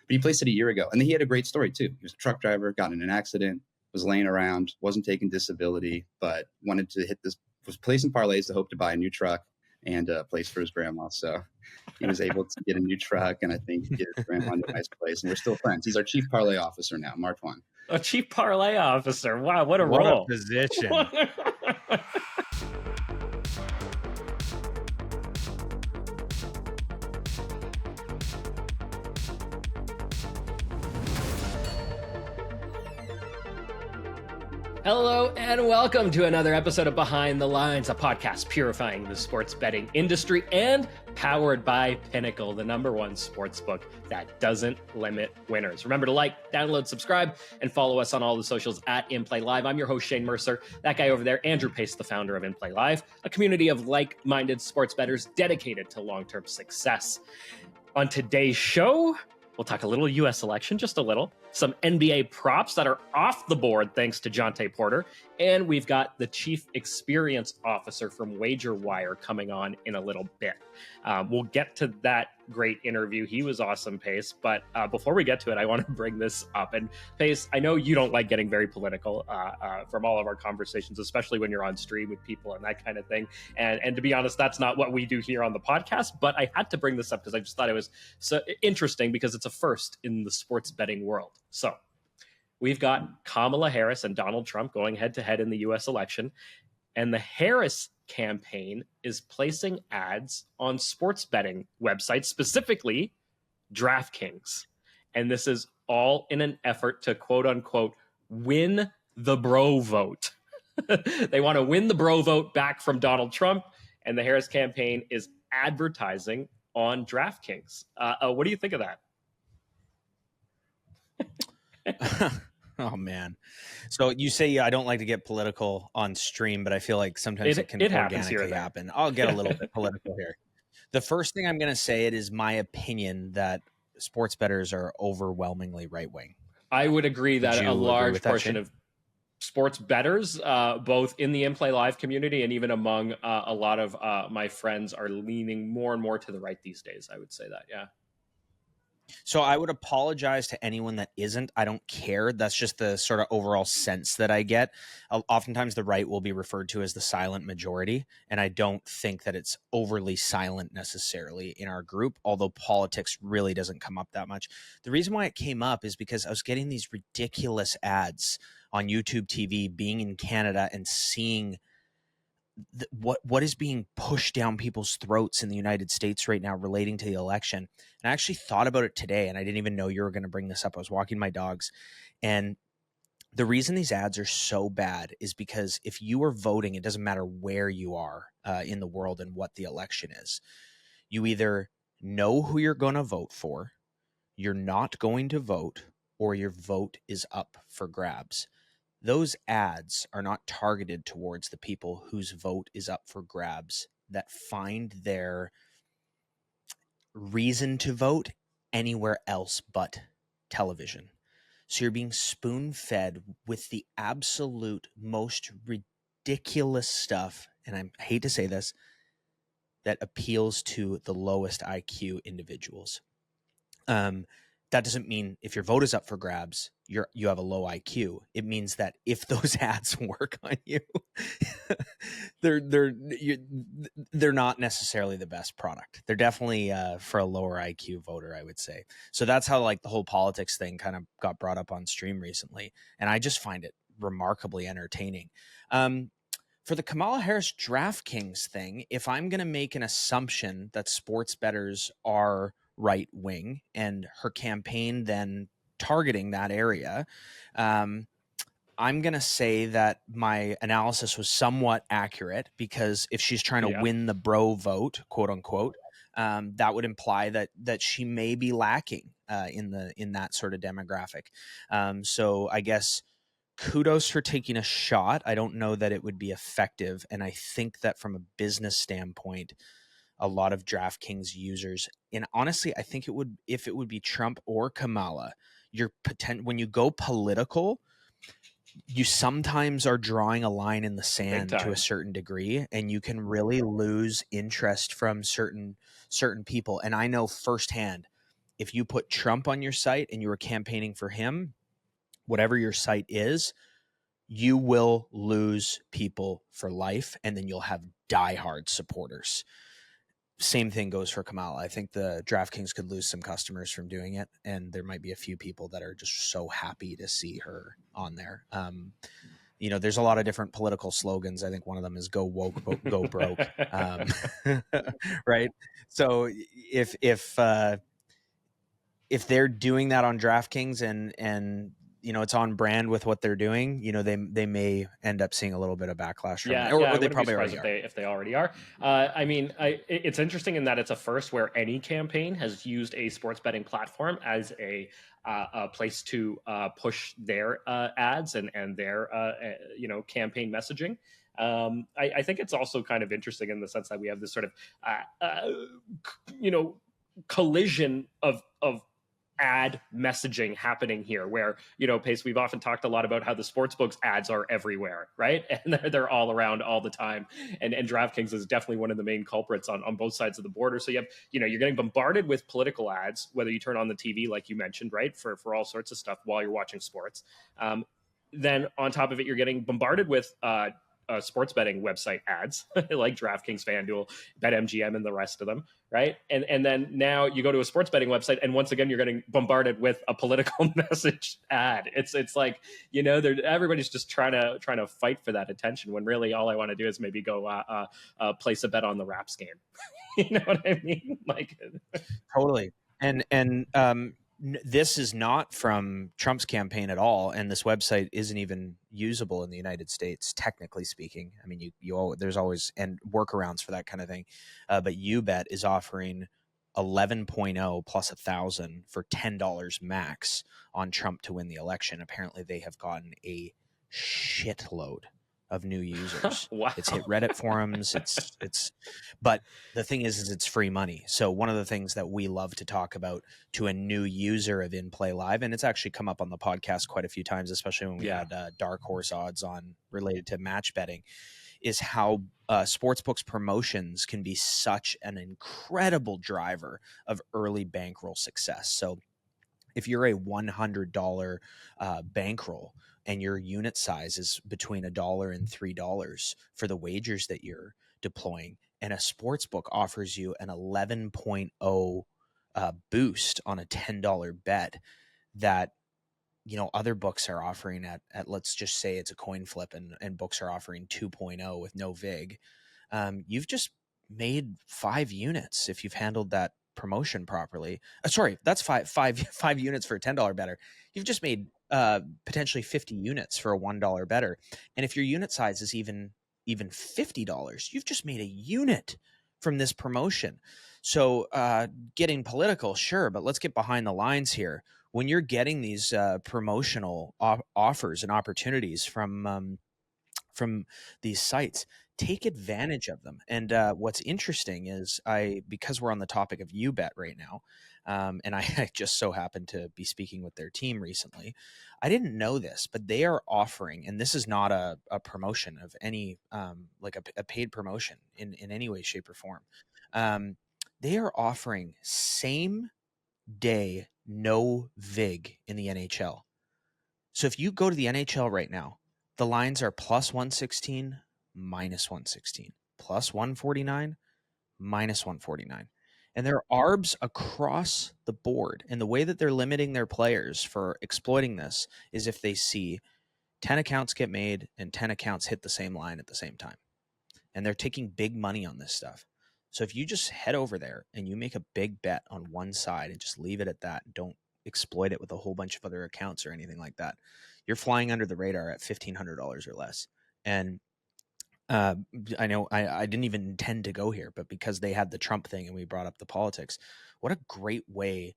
But he placed it a year ago. And then he had a great story too. He was a truck driver, got in an accident, was laying around, wasn't taking disability, but wanted to hit this, was placing parlays to hope to buy a new truck and place for his grandma. So he was able to get a new truck and I think get his grandma into a nice place. And we're still friends. He's our chief parlay officer now, Martwan. A chief parlay officer. Wow, what a What role. a position. Hello and welcome to another episode of Behind the Lines, a podcast purifying the sports betting industry and powered by Pinnacle, the #1 sportsbook that doesn't limit winners. Remember to like, download, subscribe, and follow us on all the socials at InPlay Live. I'm your host, Shane Mercer. That guy over there, Andrew Pace, the founder of InPlay Live, a community of like-minded sports bettors dedicated to long-term success. On today's show, we'll talk a little U.S. election, just a little. Some NBA props that are off the board thanks to Jonte Porter. And we've got the Chief Experience Officer from WagerWire coming on in a little bit. We'll get to that great interview. He was awesome, Pace. But before we get to it, I want to bring this up. And Pace, I know you don't like getting very political from all of our conversations, especially when you're on stream with people and that kind of thing. And to be honest, that's not what we do here on the podcast. But I had to bring this up because I just thought it was so interesting because it's a first in the sports betting world. So we've got Kamala Harris and Donald Trump going head-to-head in the U.S. election. And the Harris campaign is placing ads on sports betting websites, specifically DraftKings. And this is all in an effort to, quote-unquote, win the bro vote. They want to win the bro vote back from Donald Trump, and the Harris campaign is advertising on DraftKings. What do you think of that? Oh man. So you say I don't like to get political on stream, but I feel like sometimes it can organically happen. I'll get a little bit political here. The first thing I'm going to say, it is my opinion that sports bettors are overwhelmingly right wing. I would agree that a large portion of sports bettors, both in the InPlay Live community and even among a lot of my friends, are leaning more and more to the right these days. I would say that, yeah. So I would apologize to anyone that isn't. I don't care. That's just the sort of overall sense that I get. Oftentimes the right will be referred to as the silent majority, and I don't think that it's overly silent necessarily in our group, although politics really doesn't come up that much. The reason why it came up is because I was getting these ridiculous ads on YouTube TV, being in Canada and seeing what is being pushed down people's throats in the United States right now relating to the election. And I actually thought about it today, and I didn't even know you were going to bring this up. I was walking my dogs, and the reason these ads are so bad is because if you are voting, it doesn't matter where you are in the world and what the election is. You either know who you're going to vote for, you're not going to vote, or your vote is up for grabs. Those ads are not targeted towards the people whose vote is up for grabs, that find their reason to vote anywhere else but television. So you're being spoon-fed with the absolute most ridiculous stuff, and I hate to say this, that appeals to the lowest IQ individuals. That doesn't mean if your vote is up for grabs, you have a low IQ. It means that if those ads work on you, they're not necessarily the best product. They're definitely for a lower IQ voter, I would say. So that's how like the whole politics thing kind of got brought up on stream recently, and I just find it remarkably entertaining. For the Kamala Harris DraftKings thing, if I'm going to make an assumption that sports bettors are right wing and her campaign then targeting that area, I'm going to say that my analysis was somewhat accurate, because if she's trying to win the bro vote, quote unquote, that would imply that she may be lacking in that sort of demographic. So I guess kudos for taking a shot. I don't know that it would be effective, and I think that from a business standpoint, a lot of DraftKings users, and honestly, I think if it would be Trump or Kamala, when you go political, you sometimes are drawing a line in the sand to a certain degree, and you can really lose interest from certain people. And I know firsthand, if you put Trump on your site and you were campaigning for him, whatever your site is, you will lose people for life, and then you'll have diehard supporters. Same thing goes for Kamala. I think the DraftKings could lose some customers from doing it, and there might be a few people that are just so happy to see her on there. There's a lot of different political slogans. I think one of them is "Go woke, go broke." Right. So if they're doing that on DraftKings and it's on brand with what they're doing, they may end up seeing a little bit of backlash from it, or they probably already are. If they already are. It's interesting in that it's a first where any campaign has used a sports betting platform as a place to push their ads and their campaign messaging. I think it's also kind of interesting in the sense that we have this sort of collision of ad messaging happening here where, Pace, we've often talked a lot about how the sportsbooks ads are everywhere, right? And they're all around all the time. And DraftKings is definitely one of the main culprits on both sides of the border. So you have, you're getting bombarded with political ads, whether you turn on the TV, like you mentioned, right? For all sorts of stuff while you're watching sports. Then on top of it, you're getting bombarded with sports betting website ads like DraftKings, FanDuel, BetMGM, and the rest of them, right? And then now you go to a sports betting website, and once again you're getting bombarded with a political message ad. It's like everybody's just trying to fight for that attention when really all I want to do is maybe go place a bet on the Raps game. You know what I mean? Like totally. And this is not from Trump's campaign at all, and this website isn't even usable in the United States, technically speaking. I mean, there's always and workarounds for that kind of thing, but YouBet is offering 11.0 plus 1,000 for $10 max on Trump to win the election. Apparently, they have gotten a shitload of new users. Wow. It's hit Reddit forums. But the thing is it's free money. So one of the things that we love to talk about to a new user of In Play Live, and it's actually come up on the podcast quite a few times, especially when we had Dark Horse odds on related to match betting, is how sportsbooks promotions can be such an incredible driver of early bankroll success. So if you're a $100 bankroll and your unit size is between $1 and $3 for the wagers that you're deploying, and a sportsbook offers you an 11.0 boost on a $10 bet that other books are offering at let's just say it's a coin flip and books are offering 2.0 with no vig, you've just made 5 units if you've handled that promotion properly. Sorry, that's five units for a $10 better. You've just made potentially 50 units for a $1 better. And if your unit size is even $50, you've just made a unit from this promotion. So getting political, sure, but let's get behind the lines here. When you're getting these promotional offers and opportunities from these sites, take advantage of them. And what's interesting is because we're on the topic of YouBet right now, and I just so happened to be speaking with their team recently. I didn't know this, but they are offering, and this is not a promotion of any, like a paid promotion in any way, shape, or form. They are offering same day no vig in the NHL. So if you go to the NHL right now, the lines are plus 116, minus 116, plus 149, minus 149. And there are ARBs across the board. And the way that they're limiting their players for exploiting this is if they see 10 accounts get made and 10 accounts hit the same line at the same time. And they're taking big money on this stuff. So if you just head over there and you make a big bet on one side and just leave it at that, don't exploit it with a whole bunch of other accounts or anything like that, you're flying under the radar at $1,500 or less. And I know I didn't even intend to go here, but because they had the Trump thing and we brought up the politics, what a great way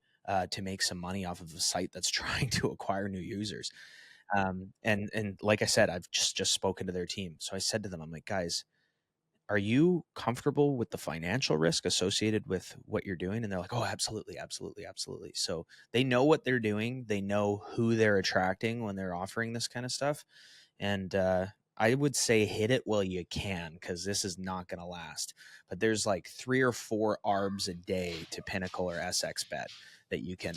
to make some money off of a site that's trying to acquire new users. And like I said, I've just spoken to their team. So I said to them, I'm like, guys, are you comfortable with the financial risk associated with what you're doing? And they're like, oh, absolutely, absolutely, absolutely. So they know what they're doing. They know who they're attracting when they're offering this kind of stuff. And I would say hit it while you can, because this is not going to last. But there's like 3 or 4 ARBs a day to Pinnacle or SXBet that you can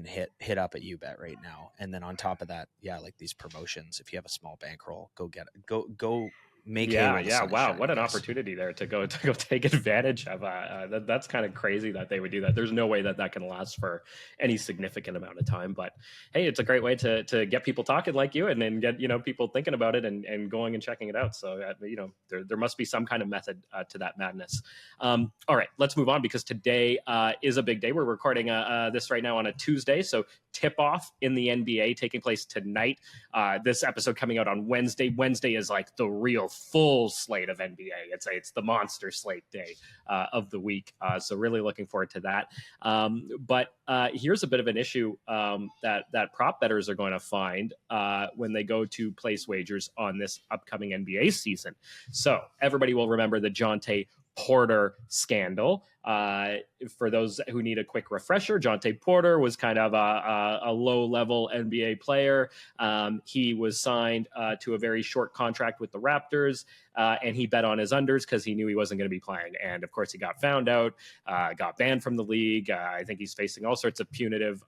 hit up at UBet right now. And then on top of that, yeah, like these promotions, if you have a small bankroll, go get it. Go make hay while the sun is Wow, shining, what an guys. opportunity there to go take advantage of. That's kind of crazy that they would do that. There's no way that can last for any significant amount of time. But hey, it's a great way to get people talking like you, and then get people thinking about it and going and checking it out. So there must be some kind of method to that madness. All right, let's move on, because today is a big day. We're recording this right now on a Tuesday, so tip off in the NBA taking place tonight. This episode coming out on Wednesday. Wednesday is like the real full slate of NBA. It's the monster slate day of the week. So really looking forward to that. But here's a bit of an issue that prop bettors are going to find when they go to place wagers on this upcoming NBA season. So everybody will remember the Jonte Porter scandal. For those who need a quick refresher, Jonte Porter was kind of a low-level NBA player. He was signed to a very short contract with the Raptors, and he bet on his unders because he knew he wasn't going to be playing. And of course, he got found out, got banned from the league. I think he's facing all sorts of punitive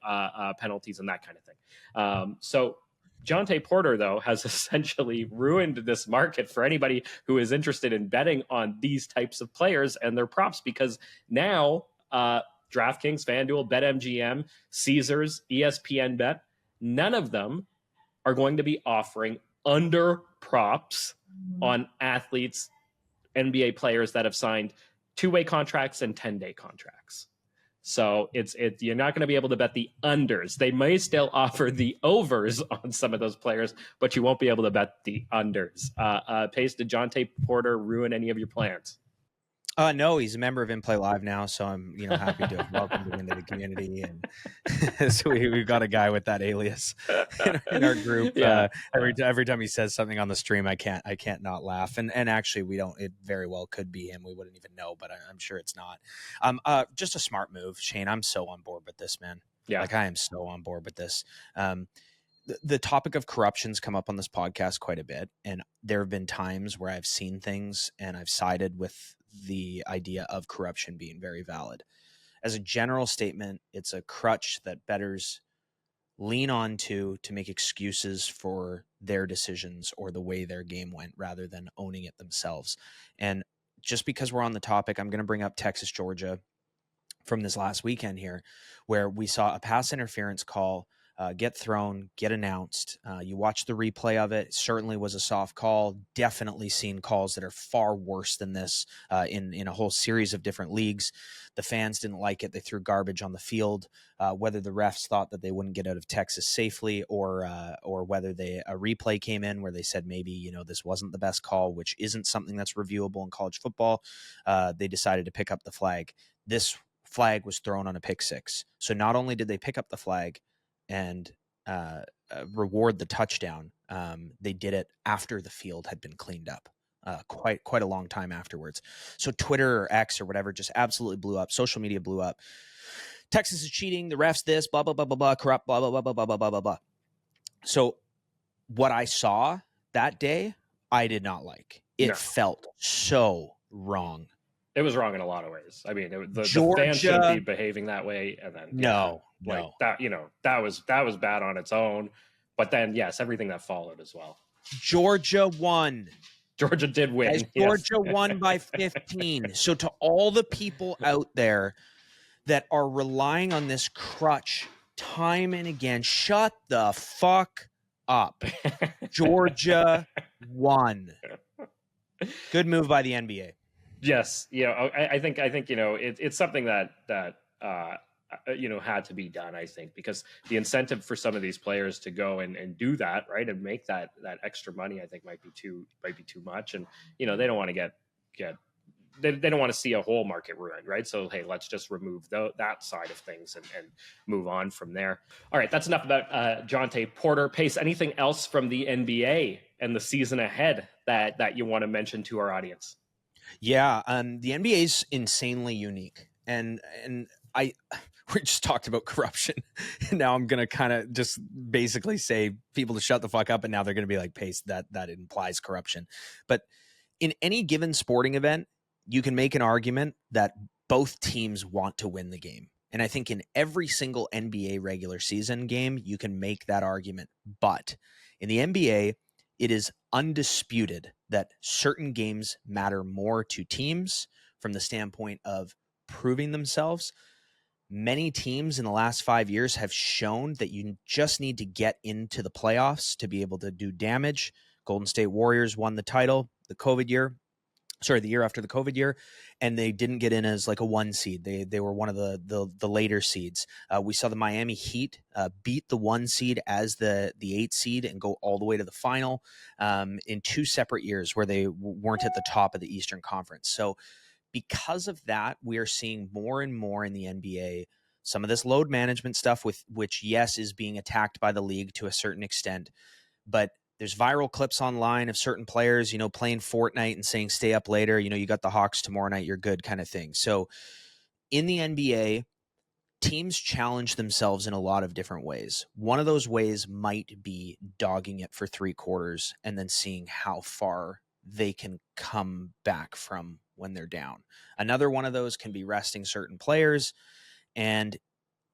penalties and that kind of thing. So Jonte Porter, though, has essentially ruined this market for anybody who is interested in betting on these types of players and their props, because now DraftKings, FanDuel, BetMGM, Caesars, ESPN Bet, none of them are going to be offering under props on athletes, NBA players that have signed 2-way contracts and 10-day contracts. So you're not going to be able to bet the unders. They may still offer the overs on some of those players, but you won't be able to bet the unders. Pace, did Jonte Porter ruin any of your plans? No, he's a member of In Play Live now, so I'm happy to have welcomed him into the community, and so we've got a guy with that alias in our group. Yeah. Every time he says something on the stream, I can't not laugh. And actually, we don't. It very well could be him. We wouldn't even know, but I'm sure it's not. Just a smart move, Shane. I'm so on board with this, man. Yeah, like I am so on board with this. The topic of corruption's come up on this podcast quite a bit, and there have been times where I've seen things and I've sided with the idea of corruption being very valid. As a general statement, it's a crutch that bettors lean on to make excuses for their decisions or the way their game went, rather than owning it themselves. And just because we're on the topic, I'm going to bring up Texas, Georgia from this last weekend here, where we saw a pass interference call get thrown, get announced. You watch the replay of it. It certainly was a soft call. Definitely seen calls that are far worse than this in a whole series of different leagues. The fans didn't like it. They threw garbage on the field. Whether the refs thought that they wouldn't get out of Texas safely, or whether a replay came in where they said maybe this wasn't the best call, which isn't something that's reviewable in college football. They decided to pick up the flag. This flag was thrown on a pick six. So not only did they pick up the flag and reward the touchdown, they did it after the field had been cleaned up, quite a long time afterwards. So Twitter or X or whatever just absolutely blew up. Social media blew up. Texas is cheating. The refs this, blah, blah, blah, blah, blah, corrupt, blah, blah, blah, blah, blah, blah, blah, blah, blah. So what I saw that day, I did not like. It felt so wrong. It was wrong in a lot of ways. I mean, the fans shouldn't be behaving that way. And then no. that was bad on its own. But then, yes, everything that followed as well. Georgia won. Georgia did win. Guys, Georgia won by 15. So to all the people out there that are relying on this crutch time and again, shut the fuck up. Georgia won. Good move by the NBA. Yes, I think it's something that had to be done. I think because the incentive for some of these players to go and do that, right, and make that extra money, I think might be too much, and they don't want to they don't want to see a whole market ruined, right? So hey, let's just remove that side of things and move on from there. All right, that's enough about Jonte Porter. Pace, anything else from the NBA and the season ahead that you want to mention to our audience? Yeah, the NBA is insanely unique, and we just talked about corruption. Now I'm gonna kind of just basically say people to shut the fuck up, and now they're gonna be like, "Pace, that implies corruption." But in any given sporting event, you can make an argument that both teams want to win the game. And I think in every single NBA regular season game, you can make that argument. But in the NBA, it is undisputed that certain games matter more to teams from the standpoint of proving themselves. Many teams in the last 5 years have shown that you just need to get into the playoffs to be able to do damage. Golden State Warriors won the title the year after the COVID year, and they didn't get in as like a 1 seed. They were one of the later seeds. We saw the Miami Heat beat the 1 seed as the 8 seed and go all the way to the final in 2 separate years where they weren't at the top of the Eastern Conference. So because of that, we are seeing more and more in the NBA some of this load management stuff, with which, yes, is being attacked by the league to a certain extent, but there's viral clips online of certain players, playing Fortnite and saying, stay up later. You got the Hawks tomorrow night, you're good kind of thing. So in the NBA, teams challenge themselves in a lot of different ways. One of those ways might be dogging it for 3 quarters and then seeing how far they can come back from when they're down. Another one of those can be resting certain players. And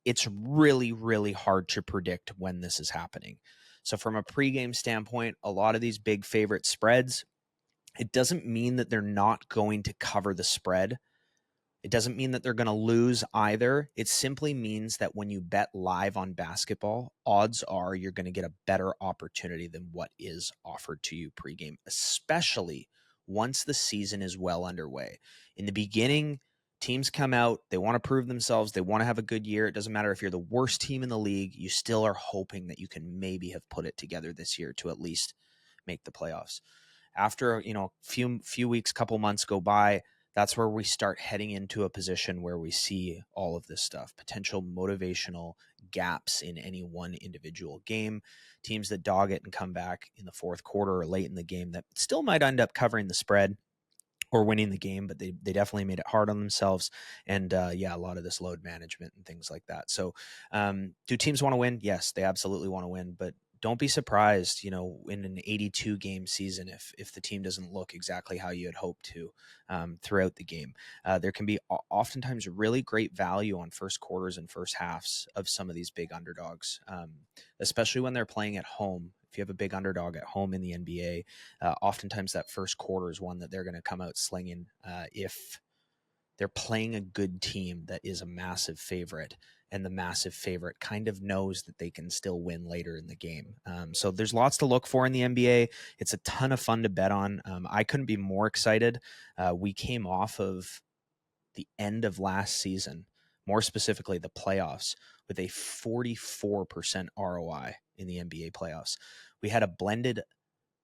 it's really, really hard to predict when this is happening. So from a pregame standpoint, a lot of these big favorite spreads, it doesn't mean that they're not going to cover the spread. It doesn't mean that they're going to lose either. It simply means that when you bet live on basketball, odds are you're going to get a better opportunity than what is offered to you pregame, especially once the season is well underway. In the beginning, teams come out, they want to prove themselves, they want to have a good year. It doesn't matter if you're the worst team in the league, you still are hoping that you can maybe have put it together this year to at least make the playoffs. After, a few weeks, couple months go by, that's where we start heading into a position where we see all of this stuff, potential motivational gaps in any one individual game, teams that dog it and come back in the fourth quarter or late in the game that still might end up covering the spread or winning the game, but they definitely made it hard on themselves. And a lot of this load management and things like that. So do teams want to win? Yes, they absolutely want to win, but don't be surprised, in an 82 game season, if the team doesn't look exactly how you had hoped to throughout the game. There can be oftentimes really great value on first quarters and first halves of some of these big underdogs, especially when they're playing at home. If you have a big underdog at home in the NBA, oftentimes that first quarter is one that they're going to come out slinging if they're playing a good team that is a massive favorite, and the massive favorite kind of knows that they can still win later in the game. So there's lots to look for in the NBA. It's a ton of fun to bet on. I couldn't be more excited. We came off of the end of last season, more specifically the playoffs, with a 44% ROI in the NBA playoffs. We had a blended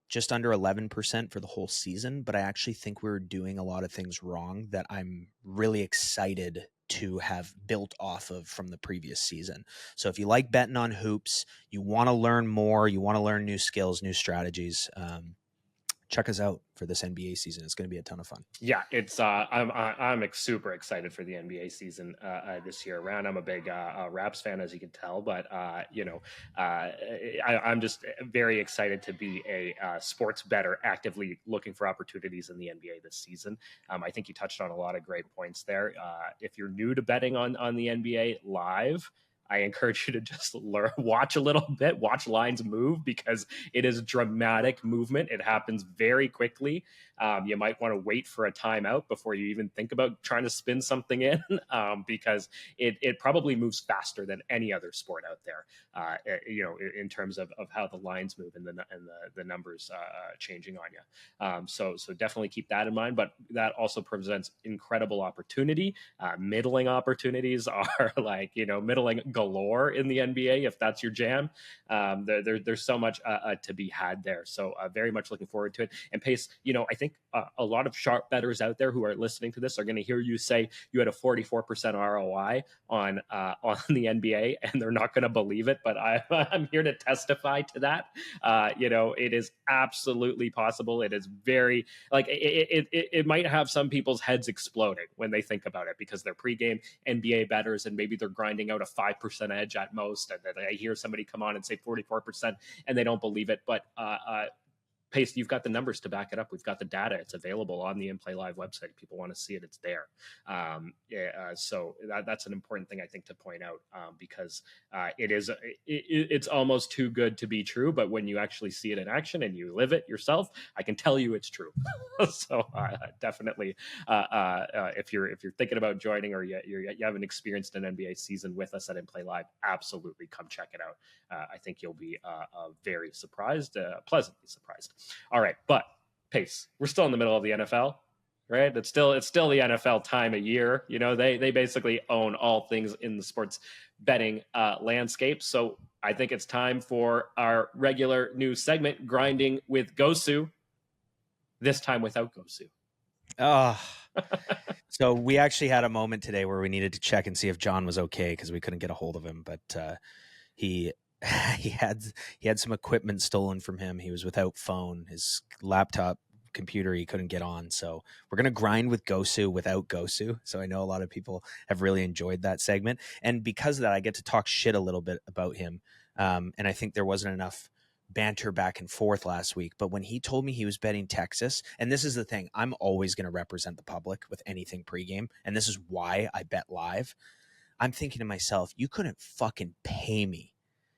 just under 11% for the whole season, but I actually think we were doing a lot of things wrong that I'm really excited to have built off of from the previous season. So if you like betting on hoops, you want to learn more, you want to learn new skills, new strategies, check us out for this NBA season. It's going to be a ton of fun. Yeah, it's I'm super excited for the NBA season this year around. I'm a big Raps fan, as you can tell, but I'm just very excited to be a sports bettor, actively looking for opportunities in the NBA this season. I think you touched on a lot of great points there. If you're new to betting on the NBA live, I encourage you to just watch a little bit, watch lines move, because it is dramatic movement. It happens very quickly. You might want to wait for a timeout before you even think about trying to spin something in, because it probably moves faster than any other sport out there, in terms of how the lines move and the numbers changing on you. So definitely keep that in mind. But that also presents incredible opportunity. Middling opportunities are middling galore in the NBA, if that's your jam. There's so much to be had there. So very much looking forward to it. And Pace, I think a lot of sharp bettors out there who are listening to this are going to hear you say you had a 44% ROI on the NBA, and they're not going to believe it, but I'm here to testify to that. It is absolutely possible. It is very it might have some people's heads exploding when they think about it, because they're pregame NBA bettors and maybe they're grinding out a 5% edge at most, and then I hear somebody come on and say 44% and they don't believe it. But Pace, you've got the numbers to back it up. We've got the data. It's available on the In Play Live website. People want to see it. It's there. So that's an important thing, I think, to point out, because it's almost too good to be true. But when you actually see it in action and you live it yourself, I can tell you it's true. So definitely, if you're thinking about joining, or you haven't experienced an NBA season with us at In Play Live, absolutely come check it out. I think you'll be very surprised, pleasantly surprised. All right, but Pace, we're still in the middle of the NFL, right? It's still the NFL time of year. You know, they basically own all things in the sports betting landscape. So I think it's time for our regular new segment, Grinding with Gosu. This time without Gosu. So we actually had a moment today where we needed to check and see if John was okay, because we couldn't get a hold of him, but he had some equipment stolen from him. He was without phone, his laptop, computer he couldn't get on. So we're going to grind with Gosu without Gosu. So I know a lot of people have really enjoyed that segment. And because of that, I get to talk shit a little bit about him. And I think there wasn't enough banter back and forth last week. But when he told me he was betting Texas, and this is the thing, I'm always going to represent the public with anything pregame. And this is why I bet live. I'm thinking to myself, you couldn't fucking pay me.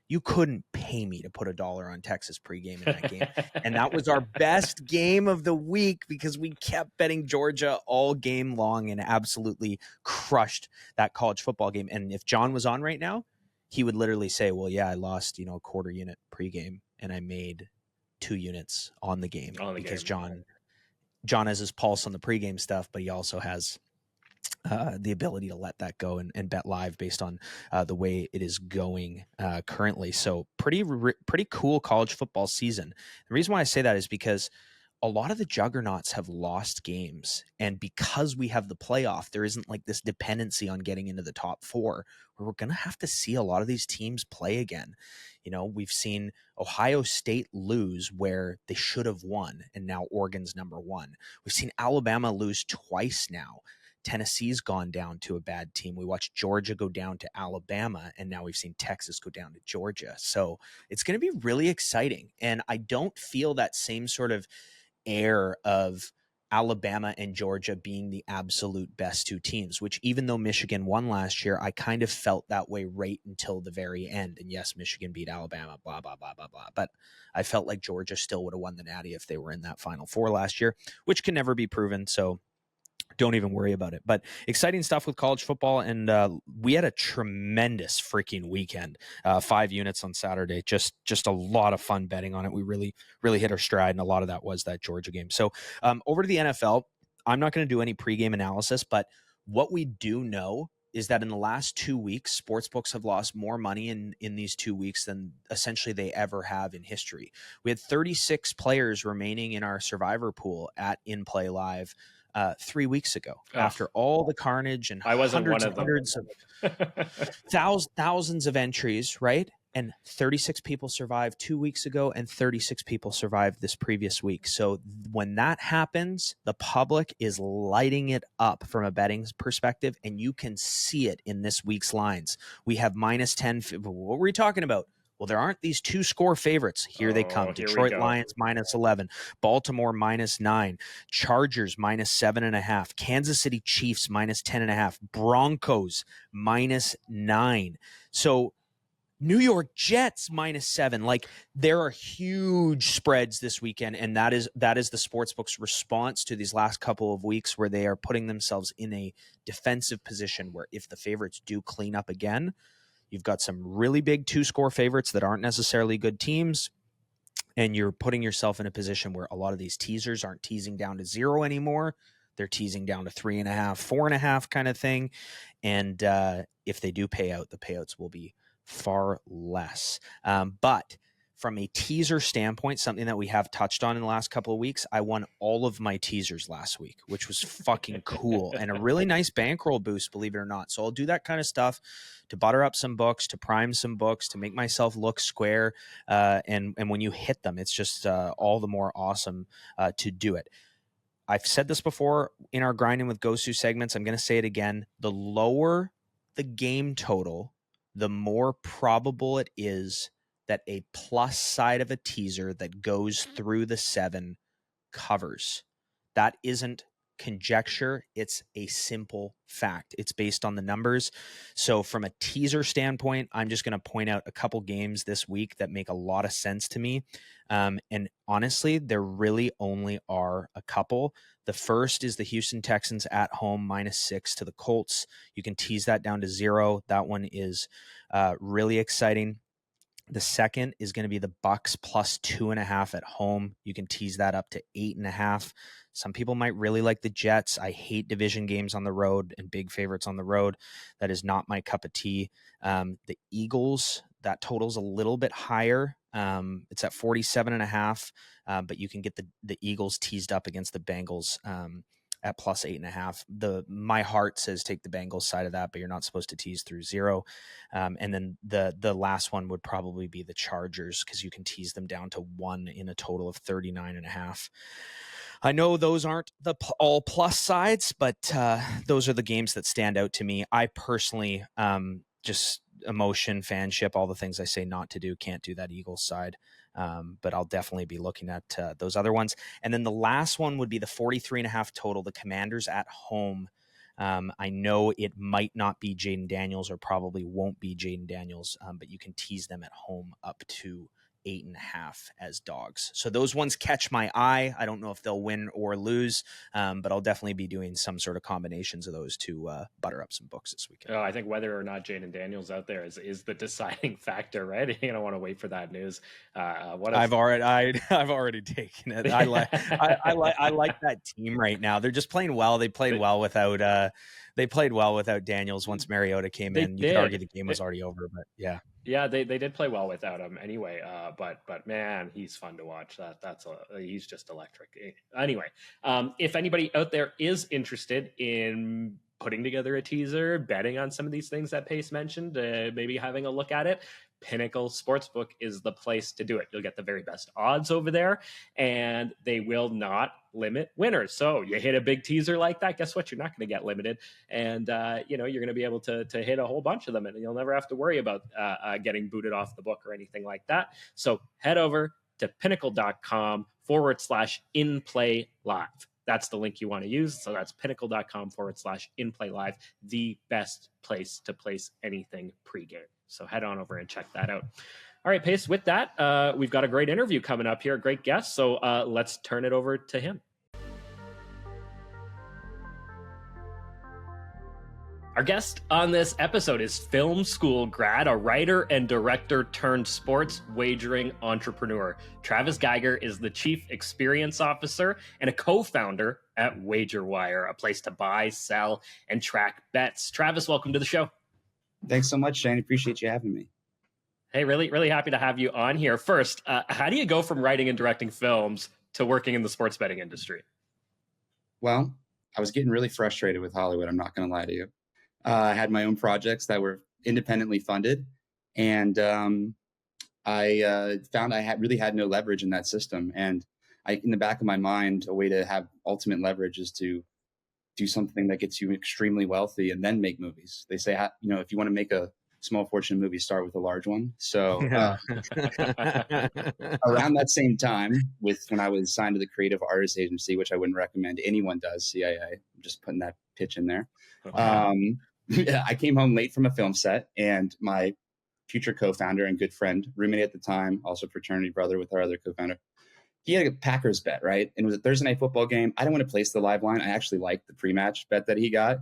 You couldn't pay me to put $1 on Texas pregame in that game. And that was our best game of the week, because we kept betting Georgia all game long and absolutely crushed that college football game. And if John was on right now, he would literally say, well, yeah, I lost, a quarter unit pregame and I made 2 units on the game, because John has his pulse on the pregame stuff, but he also has the ability to let that go and bet live based on the way it is going currently. So pretty cool college football season. The reason why I say that is because a lot of the juggernauts have lost games, and because we have the playoff, there isn't like this dependency on getting into the top 4, where we're going to have to see a lot of these teams play again. We've seen Ohio State lose where they should have won, and now Oregon's number 1. We've seen Alabama lose twice now. Tennessee's gone down to a bad team. We watched Georgia go down to Alabama, and now we've seen Texas go down to Georgia. So it's going to be really exciting. And I don't feel that same sort of air of Alabama and Georgia being the absolute best 2 teams, which even though Michigan won last year, I kind of felt that way right until the very end. And yes, Michigan beat Alabama, blah, blah, blah, blah, blah. But I felt like Georgia still would have won the Natty if they were in that Final Four last year, which can never be proven. So don't even worry about it. But exciting stuff with college football. And we had a tremendous freaking weekend. 5 units on Saturday. Just a lot of fun betting on it. We really, really hit our stride. And a lot of that was that Georgia game. So over to the NFL, I'm not going to do any pregame analysis, but what we do know is that in the last 2 weeks, sportsbooks have lost more money in these 2 weeks than essentially they ever have in history. We had 36 players remaining in our survivor pool at In Play Live 3 weeks ago, after all the carnage and I wasn't hundreds of thousands of entries, right? And 36 people survived 2 weeks ago, and 36 people survived this previous week. So when that happens, the public is lighting it up from a betting perspective, and you can see it in this week's lines. We have -10. What were we talking about? Well, there aren't these 2 score favorites. Here they come. Detroit Lions -11, Baltimore -9, Chargers -7.5, Kansas City Chiefs -10.5, Broncos -9. So New York Jets -7. Like, there are huge spreads this weekend, and that is the sportsbook's response to these last couple of weeks, where they are putting themselves in a defensive position where if the favorites do clean up again, you've got some really big 2-score favorites that aren't necessarily good teams, and you're putting yourself in a position where a lot of these teasers aren't teasing down to 0 anymore. They're teasing down to 3.5, 4.5 kind of thing. And if they do pay out, the payouts will be far less. But from a teaser standpoint, something that we have touched on in the last couple of weeks, I won all of my teasers last week, which was fucking cool and a really nice bankroll boost, believe it or not. So I'll do that kind of stuff to butter up some books, to prime some books, to make myself look square. And when you hit them, it's just all the more awesome to do it. I've said this before in our Grinding with Gosu segments. I'm going to say it again. The lower the game total, the more probable it is that a plus side of a teaser that goes through the 7 covers. That isn't conjecture. It's a simple fact. It's based on the numbers. So from a teaser standpoint, I'm just going to point out a couple games this week that make a lot of sense to me. And honestly, there really only are a couple. The first is the Houston Texans at home -6 to the Colts. You can tease that down to 0. That one is really exciting. The second is going to be the Bucks +2.5 at home. You can tease that up to 8.5. Some people might really like the Jets. I hate division games on the road and big favorites on the road. That is not my cup of tea. The Eagles, that total's a little bit higher. It's at 47.5, but you can get the Eagles teased up against the Bengals at +8.5. My heart says take the Bengals side of that, but you're not supposed to tease through 0. And then the last one would probably be the Chargers, because you can tease them down to 1 in a total of 39.5. I know those aren't the all plus sides, but those are the games that stand out to me. I personally, just emotion, fanship, all the things I say not to do, can't do that Eagles side. But I'll definitely be looking at those other ones. And then the last one would be the 43.5 total, the Commanders at home. I know it might not be Jaden Daniels, or probably won't be Jaden Daniels, but you can tease them at home up to 8.5 as dogs. So those ones catch my eye. I don't know if they'll win or lose, but I'll definitely be doing some sort of combinations of those to butter up some books this weekend. I think whether or not Jaden Daniels out there is the deciding factor, right? You don't want to wait for that news. I've already taken it. I like that team right now. They're just playing well. They played well without Daniels once Mariota came in. You could argue the game was already over, but yeah. Yeah, they did play well without him anyway. But man, he's fun to watch. He's just electric. Anyway, if anybody out there is interested in putting together a teaser, betting on some of these things that Pace mentioned, maybe having a look at it, Pinnacle Sportsbook is the place to do it. You'll get the very best odds over there, and they will not limit winners. So you hit a big teaser like that, guess what? You're not going to get limited, and you're going to be able to hit a whole bunch of them, and you'll never have to worry about getting booted off the book or anything like that. So head over to pinnacle.com/in-play-live. That's the link you want to use. So that's pinnacle.com/in-play-live, the best place to place anything pregame. So head on over and check that out. All right, Pace, with that, we've got a great interview coming up here, a great guest. So let's turn it over to him. Our guest on this episode is film school grad, a writer and director turned sports wagering entrepreneur. Travis Geiger is the chief experience officer and a co-founder at WagerWire, a place to buy, sell, and track bets. Travis, welcome to the show. Thanks so much, Shane. Appreciate you having me. Hey, really, really happy to have you on here. First, how do you go from writing and directing films to working in the sports betting industry? Well, I was getting really frustrated with Hollywood. I'm not going to lie to you. I had my own projects that were independently funded, and I found I really had no leverage in that system. And in the back of my mind, a way to have ultimate leverage is to do something that gets you extremely wealthy and then make movies. They say, if you want to make a small fortune movie, start with a large one. So around that same time, when I was signed to the Creative Artists Agency, which I wouldn't recommend anyone does, CIA, I'm just putting that pitch in there. I came home late from a film set, and my future co-founder and good friend, roommate at the time, also fraternity brother with our other co-founder, he had a Packers bet, right? And it was a Thursday night football game. I didn't want to place the live line. I actually liked the pre-match bet that he got,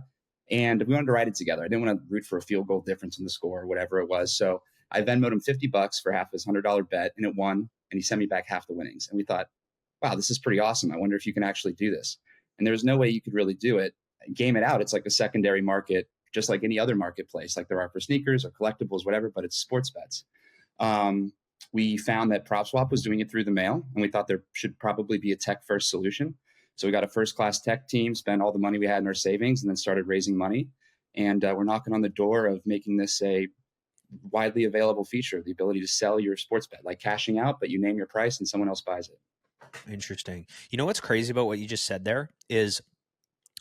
and we wanted to write it together. I didn't want to root for a field goal difference in the score or whatever it was. So I Venmoed him $50 for half his $100 bet, and it won, and he sent me back half the winnings. And we thought, wow, this is pretty awesome. I wonder if you can actually do this. And there was no way you could really do it. Game it out. It's like a secondary market, just like any other marketplace, like there are for sneakers or collectibles, whatever, but it's sports bets. We found that PropSwap was doing it through the mail, and we thought there should probably be a tech-first solution. So we got a first-class tech team, spent all the money we had in our savings, and then started raising money. And we're knocking on the door of making this a widely available feature, the ability to sell your sports bet, like cashing out, but you name your price and someone else buys it. Interesting. You know what's crazy about what you just said there is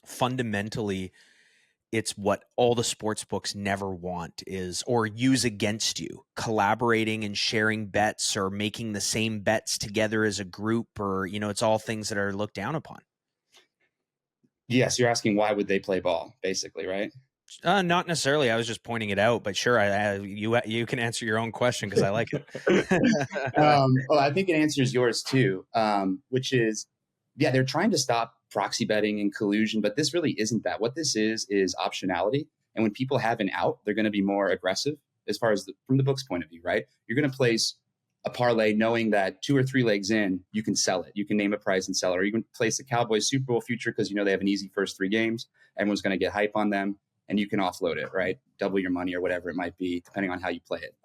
fundamentally it's what all the sports books never want is, or use against you, collaborating and sharing bets or making the same bets together as a group, or, it's all things that are looked down upon. Yes, you're asking why would they play ball, basically, right? Not necessarily. I was just pointing it out, but sure, you can answer your own question because I like it. Well, I think it answers yours too, which is, yeah, they're trying to stop proxy betting and collusion, but this really isn't that. What this is optionality. And when people have an out, they're going to be more aggressive as far as from the book's point of view, right? You're going to place a parlay knowing that 2 or 3 legs in, you can sell it. You can name a price and sell it. Or you can place a Cowboys Super Bowl future because they have an easy first 3 games. Everyone's going to get hype on them and you can offload it, right? Double your money or whatever it might be, depending on how you play it.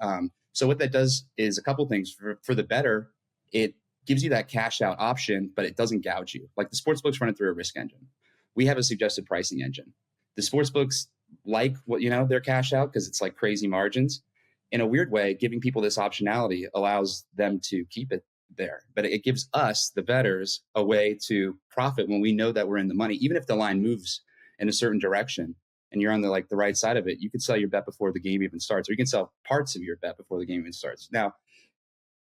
So what that does is a couple things. For the bettor, it gives you that cash out option, but it doesn't gouge you. Like the sportsbooks run it through a risk engine. We have a suggested pricing engine. The sportsbooks like what their cash out because it's like crazy margins. In a weird way, giving people this optionality allows them to keep it there. But it gives us, the bettors, a way to profit when we know that we're in the money. Even if the line moves in a certain direction and you're on the right side of it, you can sell your bet before the game even starts, or you can sell parts of your bet before the game even starts. Now,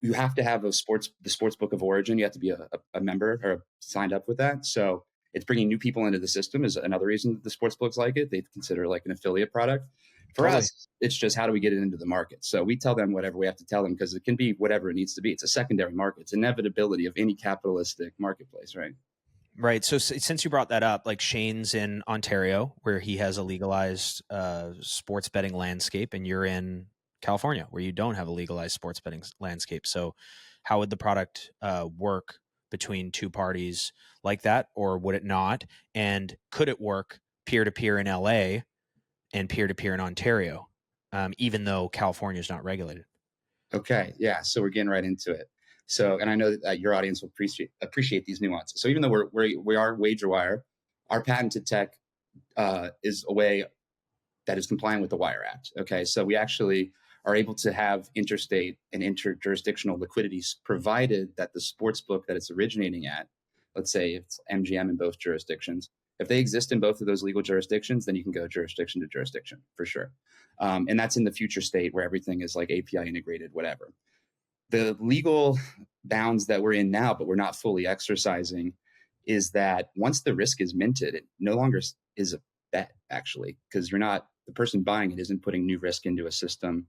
you have to have the sports book of origin. You have to be a member or signed up with that. So it's bringing new people into the system is another reason that the sports books like it. They consider like an affiliate product. For us, it's just how do we get it into the market? So we tell them whatever we have to tell them because it can be whatever it needs to be. It's a secondary market. It's inevitability of any capitalistic marketplace, right? Right. So since you brought that up, like Shane's in Ontario, where he has a legalized sports betting landscape, and you're in California, where you don't have a legalized sports betting landscape. So how would the product work between two parties like that, or would it not? And could it work peer-to-peer in LA and peer-to-peer in Ontario, even though California is not regulated? Okay. Yeah. So we're getting right into it. So, and I know that your audience will appreciate these nuances. So even though we are WagerWire, our patented tech is a way that is compliant with the Wire Act. Okay. So we actually are able to have interstate and interjurisdictional liquidities provided that the sports book that it's originating at, let's say it's MGM in both jurisdictions, if they exist in both of those legal jurisdictions, then you can go jurisdiction to jurisdiction for sure. And that's in the future state where everything is like API integrated, whatever. The legal bounds that we're in now, but we're not fully exercising, is that once the risk is minted, it no longer is a bet, actually, because the person buying it isn't putting new risk into a system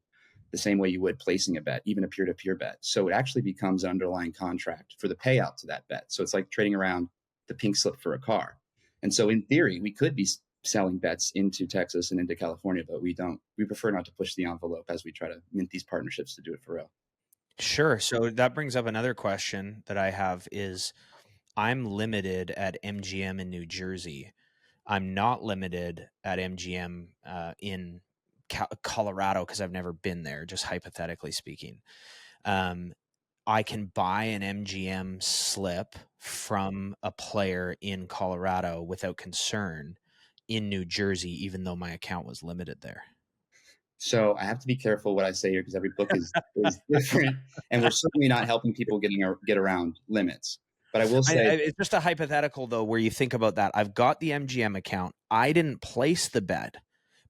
the same way you would placing a bet, even a peer-to-peer bet. So it actually becomes an underlying contract for the payout to that bet. So it's like trading around the pink slip for a car. And so in theory, we could be selling bets into Texas and into California, but we don't. We prefer not to push the envelope as we try to mint these partnerships to do it for real. Sure. So that brings up another question that I have is, I'm limited at MGM in New Jersey. I'm not limited at MGM in Colorado because I've never been there, just hypothetically speaking. I can buy an MGM slip from a player in Colorado without concern in New Jersey, even though my account was limited there. So I have to be careful what I say here because every book is different, and we're certainly not helping people get around limits. But I will say, it's just a hypothetical though, where you think about that. I've got the MGM account. I didn't place the bet,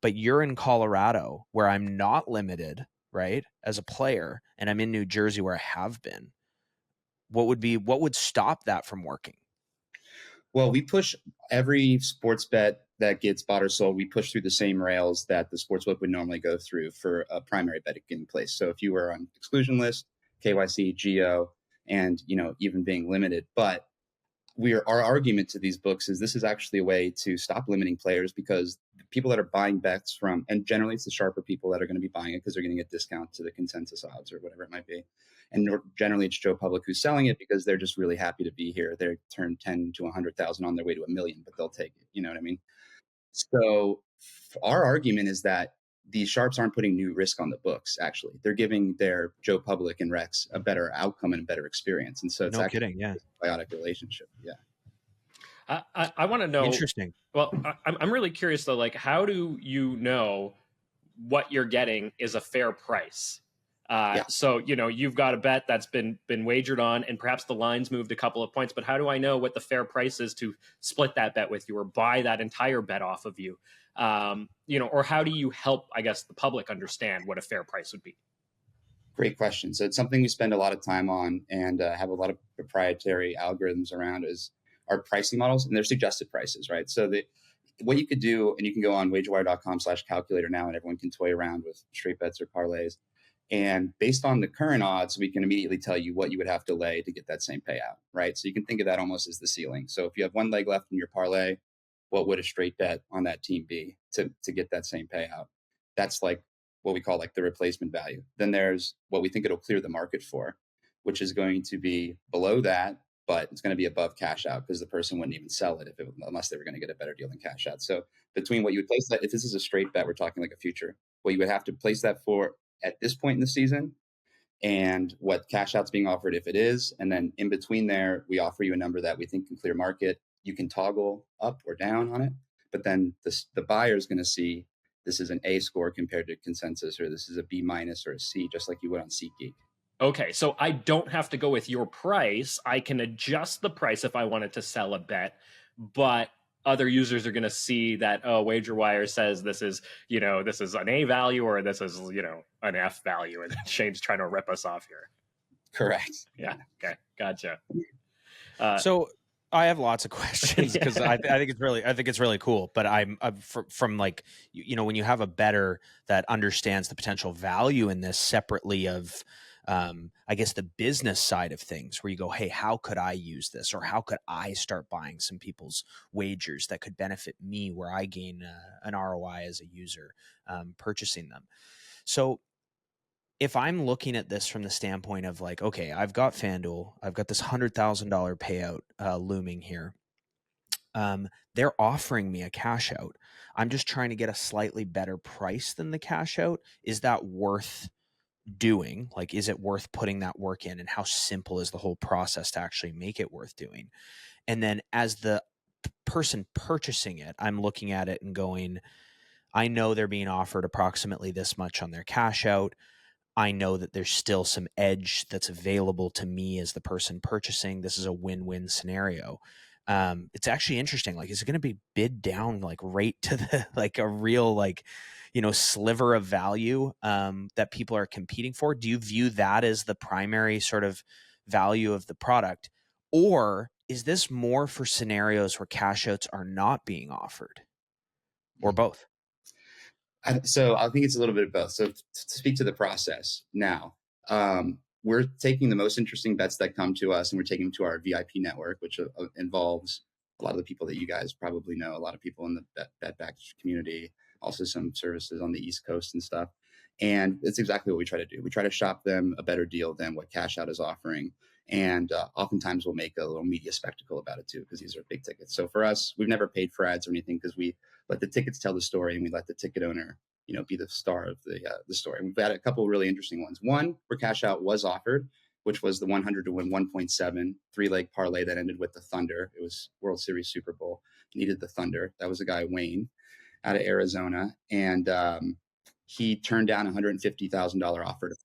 but you're in Colorado where I'm not limited, right, as a player, and I'm in New Jersey where I have been. What would stop that from working? well, we push every sports bet that gets bought or sold. We push through the same rails that the sportsbook would normally go through for a primary bet getting placed. So if you were on exclusion list, KYC, GEO, and even being limited, but our argument to these books is this is actually a way to stop limiting players because the people that are buying bets from, and generally it's the sharper people that are going to be buying it because they're getting a discount to the consensus odds or whatever it might be. And generally it's Joe Public who's selling it because they're just really happy to be here. They turn 10 to 100,000 on their way to $1 million, but they'll take it. You know what I mean? So our argument is that these sharps aren't putting new risk on the books. Actually, they're giving their Joe Public and Rex a better outcome and a better experience. And so it's a symbiotic relationship. Yeah. I want to know. Interesting. Well, I'm really curious though. Like, how do you know what you're getting is a fair price? So, you've got a bet that's been wagered on, and perhaps the line's moved a couple of points, but how do I know what the fair price is to split that bet with you or buy that entire bet off of you? Or how do you help, I guess, the public understand what a fair price would be? Great question. So it's something we spend a lot of time on and have a lot of proprietary algorithms around is our pricing models, and they're suggested prices, right? So what you could do, and you can go on wagerwire.com/calculator now, and everyone can toy around with straight bets or parlays. And based on the current odds, we can immediately tell you what you would have to lay to get that same payout, right? So you can think of that almost as the ceiling. So if you have one leg left in your parlay, what would a straight bet on that team be to get that same payout? That's like what we call like the replacement value. Then there's what we think it'll clear the market for, which is going to be below that, but it's going to be above cash out because the person wouldn't even sell it unless they were going to get a better deal than cash out. So between what you would place that, if this is a straight bet, we're talking like a future, what you would have to place that for at this point in the season and what cash out's being offered if it is. And then in between there, we offer you a number that we think can clear market. You can toggle up or down on it, but then the buyer is going to see this is an A score compared to consensus, or this is a B- or a C, just like you would on SeatGeek. Okay, so I don't have to go with your price. I can adjust the price if I wanted to sell a bet, but other users are going to see that, WagerWire says this is an A value or this is, an F value, and Shane's trying to rip us off here. Correct. Yeah. Okay. Gotcha. So I have lots of questions because I think it's really cool. But I'm from like, when you have a bettor that understands the potential value in this separately of, I guess, the business side of things, where you go, hey, how could I use this, or how could I start buying some people's wagers that could benefit me, where I gain an ROI as a user purchasing them. So if I'm looking at this from the standpoint of like, okay, I've got FanDuel, I've got this $100,000 payout looming here. They're offering me a cash out. I'm just trying to get a slightly better price than the cash out. Is that worth doing? Like, is it worth putting that work in? And how simple is the whole process to actually make it worth doing? And then as the person purchasing it, I'm looking at it and going, I know they're being offered approximately this much on their cash out. I know that there's still some edge that's available to me as the person purchasing. This is a win-win scenario. It's actually interesting. Like, is it going to be bid down like right to the, like a real, like, sliver of value that people are competing for? Do you view that as the primary sort of value of the product? Or is this more for scenarios where cash outs are not being offered, or both? So I think it's a little bit of both. So to speak to the process now, we're taking the most interesting bets that come to us, and we're taking them to our VIP network, which involves a lot of the people that you guys probably know, a lot of people in the bet back community, also some services on the East Coast and stuff. And it's exactly what we try to do. We try to shop them a better deal than what Cash Out is offering. And oftentimes we'll make a little media spectacle about it too, because these are big tickets. So for us, we've never paid for ads or anything, because we let the tickets tell the story, and we let the ticket owner, be the star of the story. We've had a couple of really interesting ones. One where Cash Out was offered, which was the 100 to win 1.7 3-leg parlay that ended with the Thunder. It was World Series Super Bowl. Needed the Thunder. That was a guy, Wayne, out of Arizona, and he turned down $150,000 offer to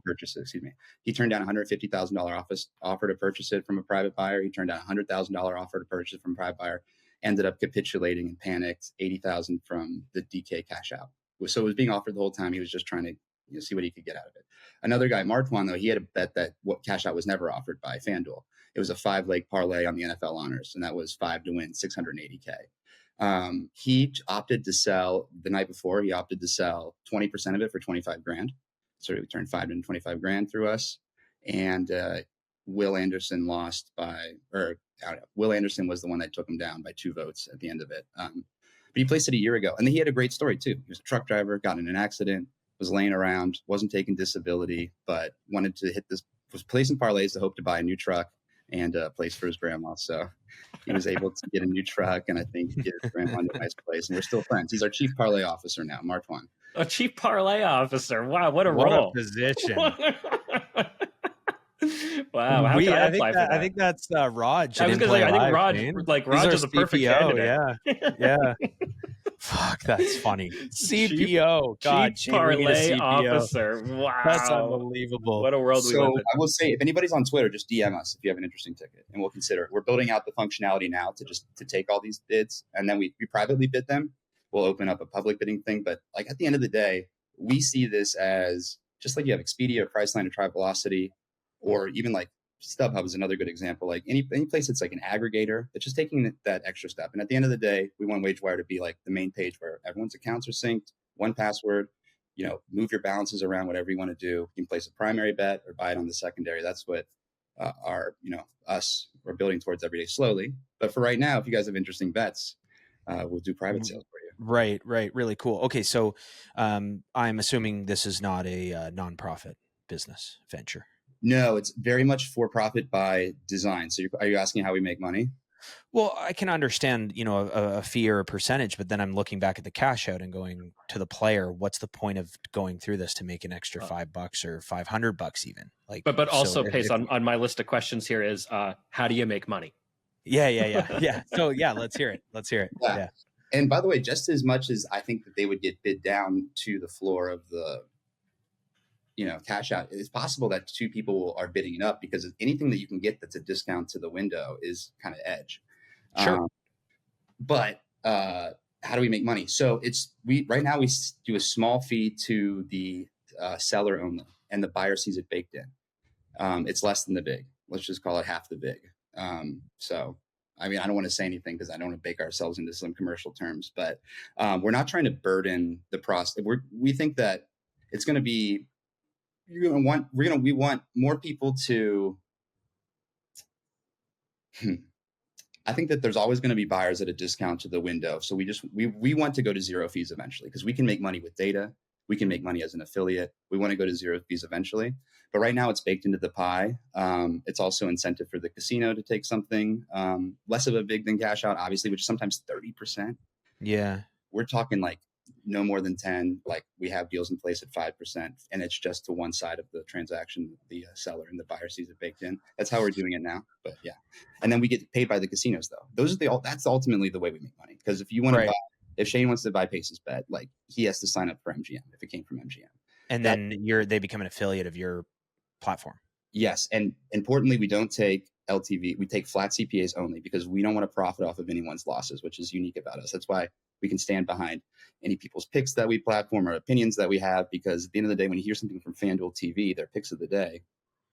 purchase it. Excuse me. He turned down $150,000 offer to purchase it from a private buyer. He turned down $100,000 offer to purchase it from a private buyer. Ended up capitulating and panicked. $80,000 from the DK Cash Out. So it was being offered the whole time. He was just trying to see what he could get out of it. Another guy, Martwan, though, he had a bet that what Cash Out was never offered by FanDuel. It was a 5-leg parlay on the NFL honors, and that was 5 to win $680K. He opted to sell the night before. He opted to sell 20% of it for $25,000. So we turned 5 and 25 grand through us. And Will Anderson lost Will Anderson was the one that took him down by 2 votes at the end of it. But he placed it a year ago, and then he had a great story too. He was a truck driver, got in an accident, was laying around, wasn't taking disability, but wanted to was placing parlays to hope to buy a new truck and a place for his grandma. So he was able to get a new truck, and I think get his grandma into a nice place. And we're still friends. He's our chief parlay officer now, Martwan. A chief parlay officer. Wow, what a role. A position. Wow, how can I apply for that? I think that's Raj. I was going to say, I think Raj is a perfect candidate. Yeah. Fuck, that's funny. Cheap- CPO, God, Chief parlay CPO. officer. Wow, That's unbelievable. What a world we So live in. I will say, if anybody's on Twitter, just DM us if you have an interesting ticket, and we'll consider it. We're building out the functionality now to take all these bids, and then we privately bid them. We'll open up a public bidding thing, but like at the end of the day, we see this as just like you have Expedia, or Priceline, or TriVelocity, or even like StubHub is another good example. Like any place that's like an aggregator, that's just taking that extra step. And at the end of the day, we want WagerWire to be like the main page where everyone's accounts are synced, one password. Move your balances around, whatever you want to do. You can place a primary bet or buy it on the secondary. That's what we're building towards every day slowly. But for right now, if you guys have interesting bets, we'll do private sales for you. Right. Really cool. Okay, so I'm assuming this is not a nonprofit business venture. No, it's very much for profit by design. So are you asking how we make money? Well, I can understand, a fee or a percentage, but then I'm looking back at the cash out and going to the player, what's the point of going through this to make an extra $5 or $500 even? Like, but also, Pace, on my list of questions here is, how do you make money? Yeah. So yeah, let's hear it. Yeah. And by the way, just as much as I think that they would get bid down to the floor of the cash out, it's possible that two people are bidding it up, because anything that you can get that's a discount to the window is kind of edge. Sure. But how do we make money? So right now we do a small fee to the seller only, and the buyer sees it baked in. It's less than the big. Let's just call it half the big. So I mean, I don't want to say anything because I don't want to bake ourselves into some commercial terms, but we're not trying to burden the process. We think that it's going to be, we want more people to, I think that there's always going to be buyers at a discount to the window. So we want to go to zero fees eventually, because we can make money with data. We can make money as an affiliate. We want to go to zero fees eventually. But right now it's baked into the pie. It's also incentive for the casino to take something less of a big than cash out, obviously, which is sometimes 30%. Yeah. We're talking like no more than 10. Like we have deals in place at 5%, and it's just to one side of the transaction, the seller and the buyer sees it baked in. That's how we're doing it now. But yeah. And then we get paid by the casinos though. That's ultimately the way we make money. Because if you want to buy, if Shane wants to buy Pace's bet, like he has to sign up for MGM if it came from MGM. And then they become an affiliate of your platform. Yes. And importantly, we don't take LTV. We take flat CPAs only, because we don't want to profit off of anyone's losses, which is unique about us. That's why we can stand behind any people's picks that we platform or opinions that we have, because at the end of the day, when you hear something from FanDuel TV, their picks of the day,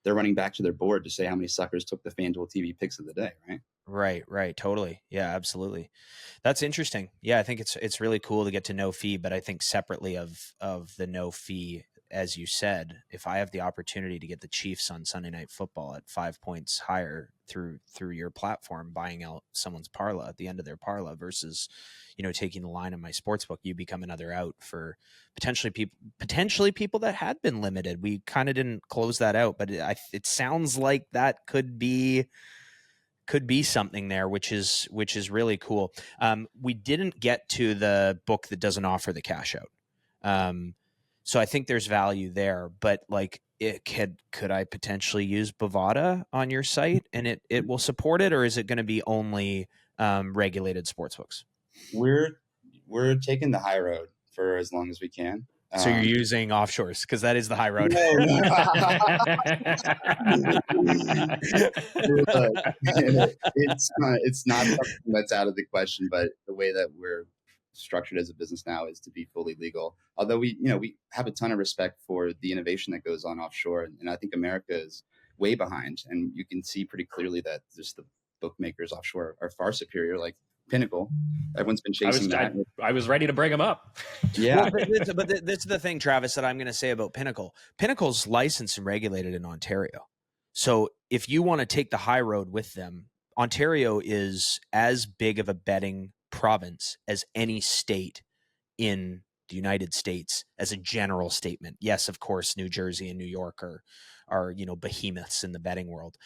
they're running back to their board to say how many suckers took the FanDuel TV picks of the day, right? Right. Totally. Yeah, absolutely. That's interesting. Yeah, I think it's really cool to get to no fee, but I think separately of the no fee, as you said, if I have the opportunity to get the Chiefs on Sunday Night Football at 5 points higher through your platform, buying out someone's parlay at the end of their parlay versus, taking the line in my sportsbook, you become another out for potentially people that had been limited. We kind of didn't close that out, but it sounds like that could be something there, which is really cool. We didn't get to the book that doesn't offer the cash out. So I think there's value there, but like could I potentially use Bovada on your site and it will support it, or is it going to be only regulated sportsbooks? We're taking the high road for as long as we can. So you're using offshores, because that is the high road. It's not something that's out of the question, but the way that we're structured as a business now is to be fully legal. Although we have a ton of respect for the innovation that goes on offshore, and I think America is way behind. And you can see pretty clearly that just the bookmakers offshore are far superior. Like Pinnacle, everyone's been chasing that. I was ready to bring them up. Yeah, but this is the thing, Travis, that I'm going to say about Pinnacle. Pinnacle's licensed and regulated in Ontario. So if you want to take the high road with them, Ontario is as big of a betting province as any state in the United States as a general statement. Yes, of course, New Jersey and New York are behemoths in the betting world.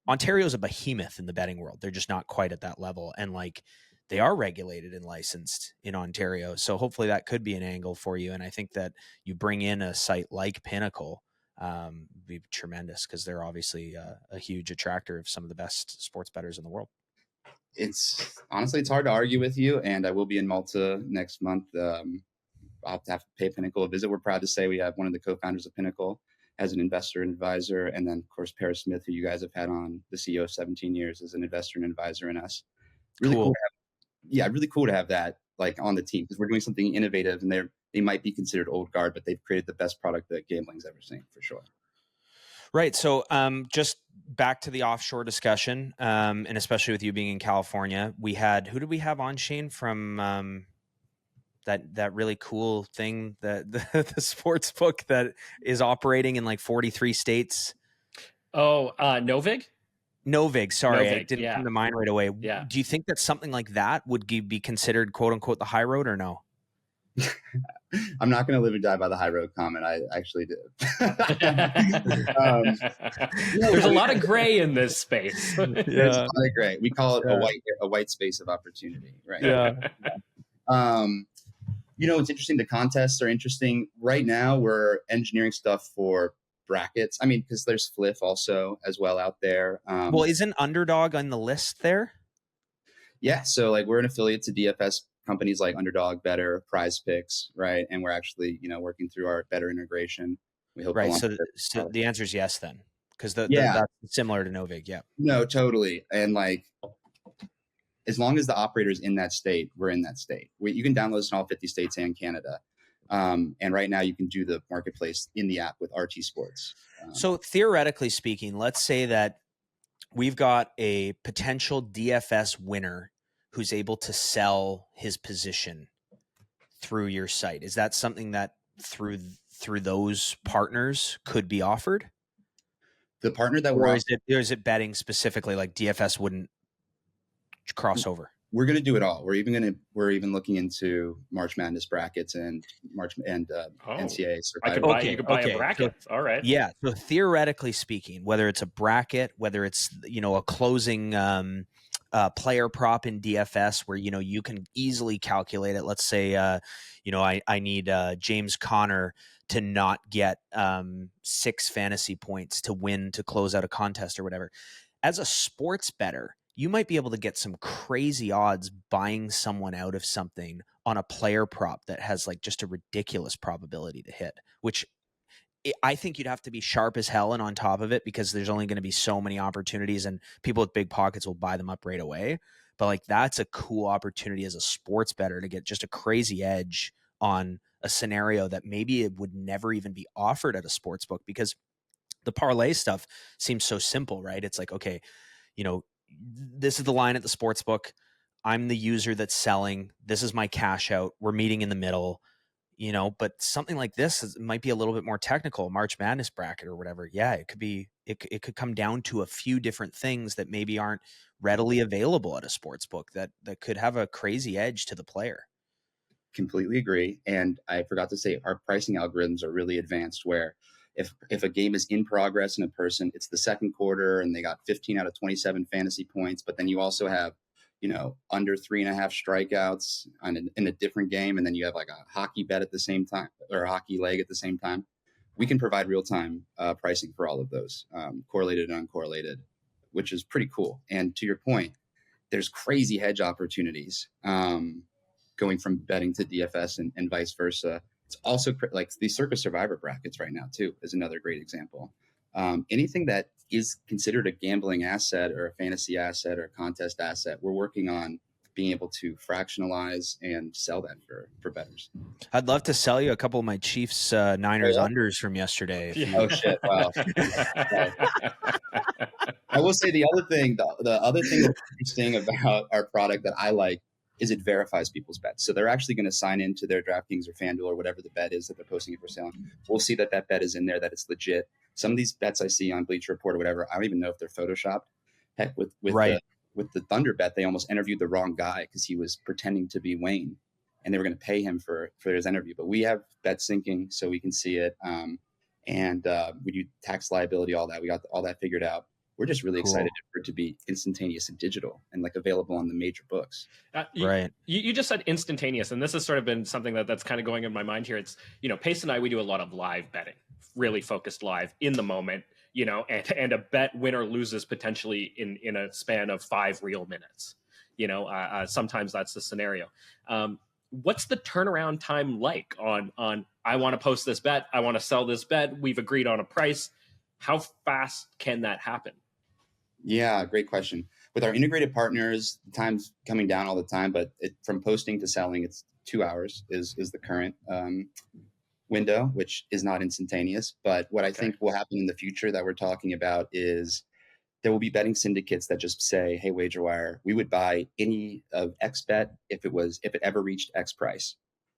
Ontario is a behemoth in the betting world. They're just not quite at that level. And like they are regulated and licensed in Ontario. So hopefully that could be an angle for you. And I think that you bring in a site like Pinnacle, be tremendous, because they're obviously a huge attractor of some of the best sports bettors in the world. It's honestly, it's hard to argue with you. And I will be in Malta next month. I'll have to pay Pinnacle a visit. We're proud to say we have one of the co-founders of Pinnacle as an investor and advisor. And then, of course, Paris Smith, who you guys have had on, the CEO of 17 years, as an investor and advisor in us. Really cool. Really cool to have that like on the team, because we're doing something innovative, and they might be considered old guard, but they've created the best product that gambling's ever seen, for sure. Right. So just back to the offshore discussion, and especially with you being in California, who did we have on, Shane, from that really cool thing, that the sports book that is operating in like 43 states? Oh, Novig? Novig, sorry, Novig, it didn't come to mind right away. Yeah. Do you think that something like that would be considered, quote unquote, the high road, or no? I'm not going to live and die by the high road comment. I actually did. There's a lot of gray in this space. There's a lot of gray. We call it a white space of opportunity, right? Yeah. It's interesting. The contests are interesting. Right now, we're engineering stuff for brackets. I mean, because there's Fliff also as well out there. Well, isn't Underdog on the list there? Yeah. So like we're an affiliate to DFS companies like Underdog, Better, Prize Picks, right? And we're actually, working through our Better integration. We hope. Right. So the answer is yes then, because that's similar to Novig. Yeah. No, totally. And like, as long as the operator is in that state, we're in that state. You can download this in all 50 states and Canada. And right now you can do the marketplace in the app with RT Sports. So theoretically speaking, let's say that we've got a potential DFS winner who's able to sell his position through your site. Is that something that through those partners could be offered? The partner that or is it betting specifically, like DFS wouldn't cross over? We're going to do it all. We're even looking into March Madness brackets and NCAA. You could buy a bracket. So, all right. Yeah. So theoretically speaking, whether it's a bracket, whether it's a closing player prop in DFS, where you can easily calculate it. Let's say I need James Conner to not get 6 fantasy points to win, to close out a contest or whatever. As a sports bettor, you might be able to get some crazy odds buying someone out of something on a player prop that has like just a ridiculous probability to hit, which I think you'd have to be sharp as hell and on top of it, because there's only going to be so many opportunities and people with big pockets will buy them up right away. But like, that's a cool opportunity as a sports bettor to get just a crazy edge on a scenario that maybe it would never even be offered at a sports book, because the parlay stuff seems so simple, right? It's like, okay, this is the line at the sports book. I'm the user that's selling. This is my cash out. We're meeting in the middle, but something like this might be a little bit more technical, March Madness bracket or whatever. Yeah, it could be, it could come down to a few different things that maybe aren't readily available at a sports book that could have a crazy edge to the player. Completely agree. And I forgot to say, our pricing algorithms are really advanced, where if a game is in progress and it's the second quarter and they got 15 out of 27 fantasy points, but then you also have, under 3.5 strikeouts in a different game, and then you have like a hockey bet at the same time, or a hockey leg at the same time, we can provide real-time pricing for all of those, correlated and uncorrelated, which is pretty cool. And to your point, there's crazy hedge opportunities going from betting to DFS and vice versa. It's also like these Circus Survivor brackets right now too is another great example. Anything that is considered a gambling asset or a fantasy asset or a contest asset, we're working on being able to fractionalize and sell that for bettors. I'd love to sell you a couple of my Chiefs Niners unders from yesterday. Oh shit! Wow. I will say the other thing that's interesting about our product that I like is it verifies people's bets. So they're actually going to sign into their DraftKings or FanDuel or whatever the bet is that they're posting it for sale. We'll see that bet is in there, that it's legit. Some of these bets I see on Bleacher Report or whatever, I don't even know if they're photoshopped. Heck, with the Thunder bet, they almost interviewed the wrong guy because he was pretending to be Wayne, and they were going to pay him for his interview. But we have bet syncing, so we can see it, and we do tax liability, all that. We got all that figured out. We're just really Cool. excited for it to be instantaneous and digital and like available on the major books. Right. You just said instantaneous, and this has sort of been something that's kind of going in my mind here. It's, Pace and I, we do a lot of live betting, really focused live in the moment, and a bet win or loses potentially in a span of 5 real minutes. Sometimes that's the scenario. What's the turnaround time like on I want to post this bet, I want to sell this bet, we've agreed on a price? How fast can that happen? Yeah, great question. With our integrated partners, the time's coming down all the time, but from posting to selling, it's 2 hours is the current window, which is not instantaneous. But what I think will happen in the future that we're talking about is there will be betting syndicates that just say, hey, WagerWire, we would buy any of X bet if it ever reached X price.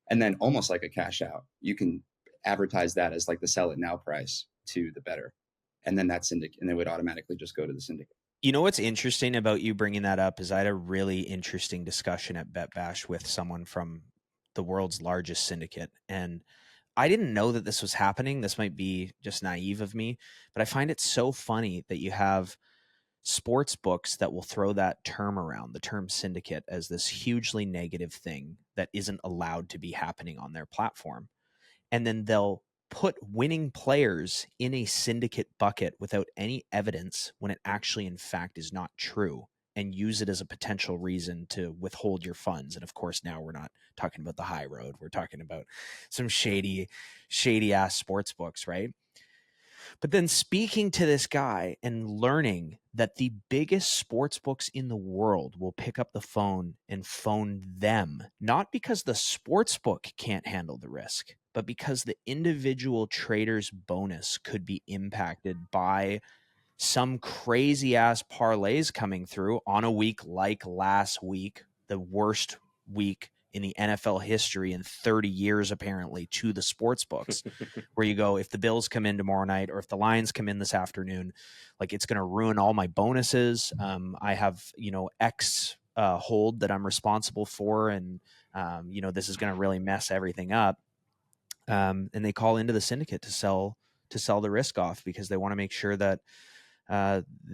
And then almost like a cash out, you can advertise that as like the sell it now price to the bettor. And then that syndicate, and they would automatically just go to the syndicate. You know what's interesting about you bringing that up is I had a really interesting discussion at Bet Bash with someone from the world's largest syndicate. And I didn't know that this was happening. This might be just naive of me, but I find it so funny that you have sports books that will throw that term around, the term syndicate, as this hugely negative thing that isn't allowed to be happening on their platform. And then they'll put winning players in a syndicate bucket without any evidence when it actually, in fact, is not true, and use it as a potential reason to withhold your funds. And of course, now we're not talking about the high road. We're talking about some shady ass sports books, right? But then speaking to this guy and learning that the biggest sports books in the world will pick up the phone and phone them, not because the sports book can't handle the risk, but because the individual trader's bonus could be impacted by some crazy ass parlays coming through on a week like last week, the worst week in the NFL history in 30 years, apparently, to the sports books, where you go, if the Bills come in tomorrow night or if the Lions come in this afternoon, like it's going to ruin all my bonuses. I have, X hold that I'm responsible for. And, this is going to really mess everything up. And they call into the syndicate to sell the risk off because they want to make sure that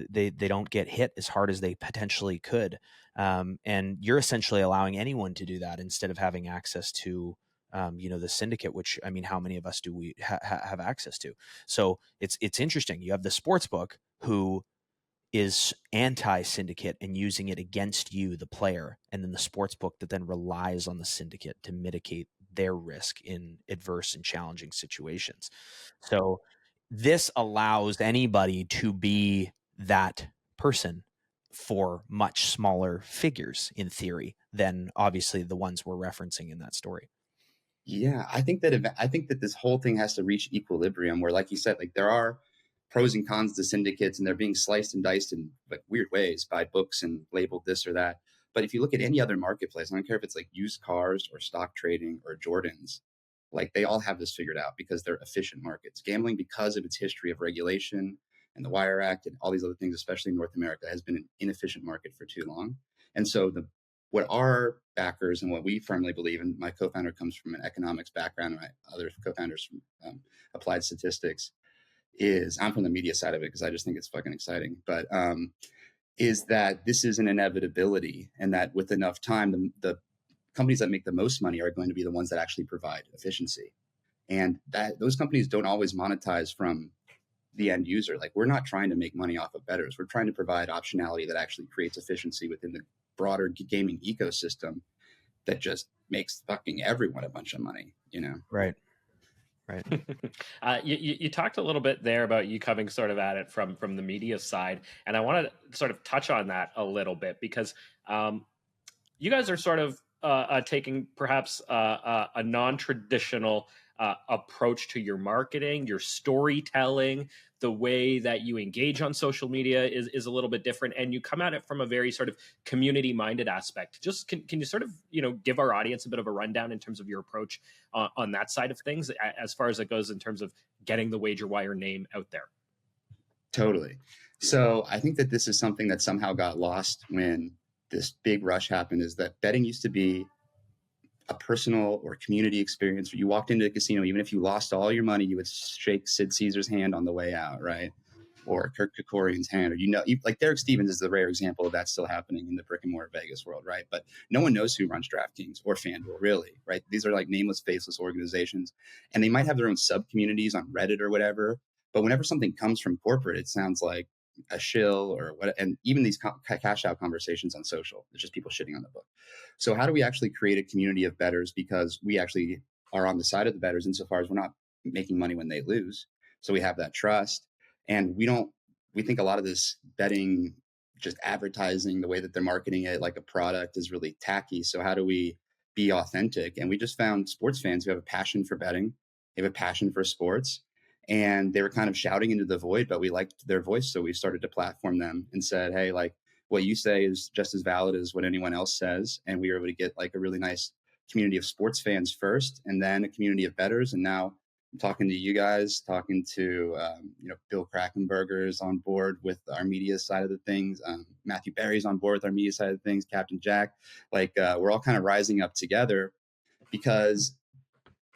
they don't get hit as hard as they potentially could. And you're essentially allowing anyone to do that instead of having access to, the syndicate, which, I mean, how many of us do we have access to? So it's interesting. You have the sports book who is anti-syndicate and using it against you, the player, and then the sports book that then relies on the syndicate to mitigate their risk in adverse and challenging situations. So this allows anybody to be that person for much smaller figures in theory than obviously the ones we're referencing in that story. Yeah, I think that this whole thing has to reach equilibrium where, like you said, like there are pros and cons to syndicates and they're being sliced and diced in like weird ways by books and labeled this or that. But if you look at any other marketplace, I don't care if it's like used cars or stock trading or Jordans, like they all have this figured out because they're efficient markets. Gambling, because of its history of regulation and the Wire Act and all these other things, especially in North America, has been an inefficient market for too long. And so what our backers and what we firmly believe, and my co-founder comes from an economics background, and my other co-founders from applied statistics, is I'm from the media side of it because I just think it's fucking exciting. But is that this is an inevitability, and that with enough time, the companies that make the most money are going to be the ones that actually provide efficiency, and that those companies don't always monetize from the end user. Like we're not trying to make money off of bettors. We're trying to provide optionality that actually creates efficiency within the broader gaming ecosystem that just makes fucking everyone a bunch of money, Right. You talked a little bit there about you coming sort of at it from the media side, and I want to sort of touch on that a little bit because you guys are sort of taking perhaps a non-traditional approach to your marketing, your storytelling. The way that you engage on social media is a little bit different, and you come at it from a very sort of community-minded aspect. Just can you sort of give our audience a bit of a rundown in terms of your approach on that side of things, as far as it goes in terms of getting the WagerWire name out there? Totally. So I think that this is something that somehow got lost when this big rush happened. Is that betting used to be a personal or community experience where you walked into a casino, even if you lost all your money, you would shake Sid Caesar's hand on the way out, right? or Kirk Kerkorian's hand, or like Derek Stevens is the rare example of that still happening in the brick and mortar Vegas world, right? But no one knows who runs DraftKings or FanDuel, really, right? These are like nameless, faceless organizations, and they might have their own sub communities on Reddit or whatever. But whenever something comes from corporate, it sounds like a shill or what. And even these cash out conversations on social, it's just people shitting on the book. So how do we actually create a community of bettors? Because we actually are on the side of the bettors insofar as we're not making money when they lose. So we have that trust. And we think a lot of this betting, just advertising, the way that they're marketing it like a product is really tacky. So how do we be authentic? And we just found sports fans who have a passion for betting. They have a passion for sports. And they were kind of shouting into the void, but we liked their voice. So we started to platform them and said, hey, like what you say is just as valid as what anyone else says. And we were able to get like a really nice community of sports fans first, and then a community of bettors. And now I'm talking to you guys, talking to Bill Krakenberger's on board with our media side of the things. Matthew Berry's on board with our media side of things. Captain Jack, we're all kind of rising up together because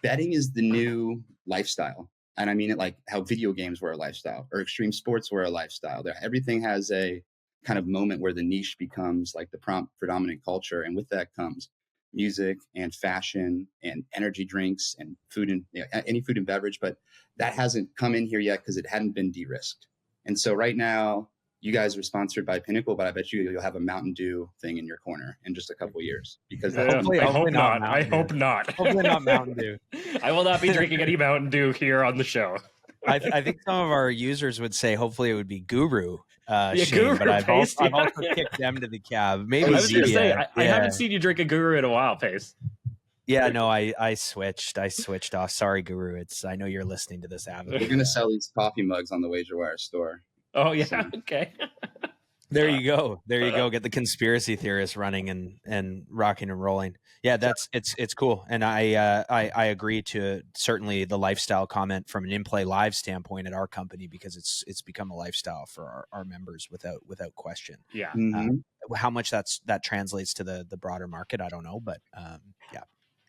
betting is the new lifestyle. And I mean it like how video games were a lifestyle or extreme sports were a lifestyle. Everything has a kind of moment where the niche becomes like the predominant culture. And with that comes music and fashion and energy drinks and food and any food and beverage, but that hasn't come in here yet because it hadn't been de-risked. And so right now, you guys are sponsored by Pinnacle, but I bet you'll have a Mountain Dew thing in your corner in just a couple of years because I hope not. I hope not. Hopefully not Mountain Dew. I will not be drinking any Mountain Dew here on the show. I think some of our users would say hopefully it would be Guru. Shane, Guru but I've Pace, also kicked them to the cab. Maybe I was going to say, Zevia. I haven't seen you drink a Guru in a while, Pace. Yeah, no, I switched off. Sorry, Guru. I know you're listening to this avenue. We're going to sell these coffee mugs on the WagerWire store. Oh, yeah. Okay. There you go. There you go. Get the conspiracy theorists running and rocking and rolling. Yeah, it's cool. And I agree to certainly the lifestyle comment from an in-play live standpoint at our company, because it's become a lifestyle for our members without question. Yeah. Mm-hmm. How much that translates to the broader market, I don't know, but yeah.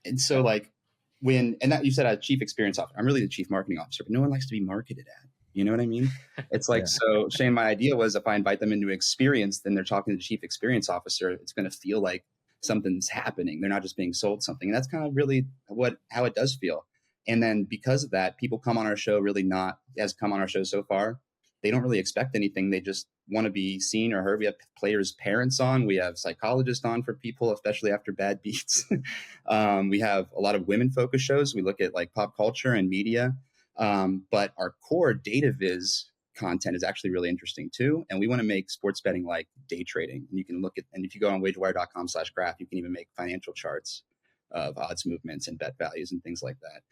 And so like that you said a chief experience officer, I'm really the chief marketing officer, but no one likes to be marketed at. You know what I mean? It's like, So Shane, my idea was if I invite them into experience, then they're talking to the chief experience officer. It's going to feel like something's happening. They're not just being sold something. And that's kind of really how it does feel. And then because of that, people come on our show come on our show so far. They don't really expect anything. They just want to be seen or heard. We have players' parents on. We have psychologists on for people, especially after bad beats. We have a lot of women-focused shows. We look at like pop culture and media. But our core data viz content is actually really interesting too. And we want to make sports betting like day trading. And you can and if you go on wagerwire.com/graph, you can even make financial charts of odds movements and bet values and things like that.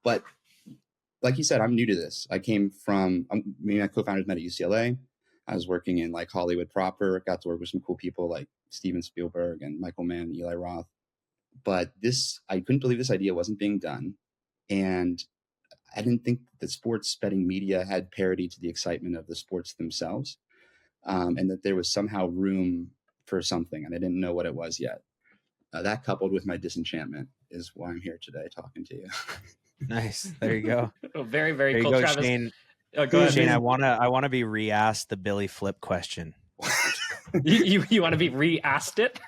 But like you said, I'm new to this. I came from, me and my co-founders met at UCLA. I was working in like Hollywood proper, got to work with some cool people like Steven Spielberg and Michael Mann and Eli Roth. But I couldn't believe this idea wasn't being done. And I didn't think that sports betting media had parity to the excitement of the sports themselves, and that there was somehow room for something, and I didn't know what it was yet. That coupled with my disenchantment is why I'm here today talking to you. Nice. There you go. Oh, very, very there cool, you go, Travis. Shane. Go ahead. Shane, I want to be re-asked the Billy Flip question. You want to be re-asked it?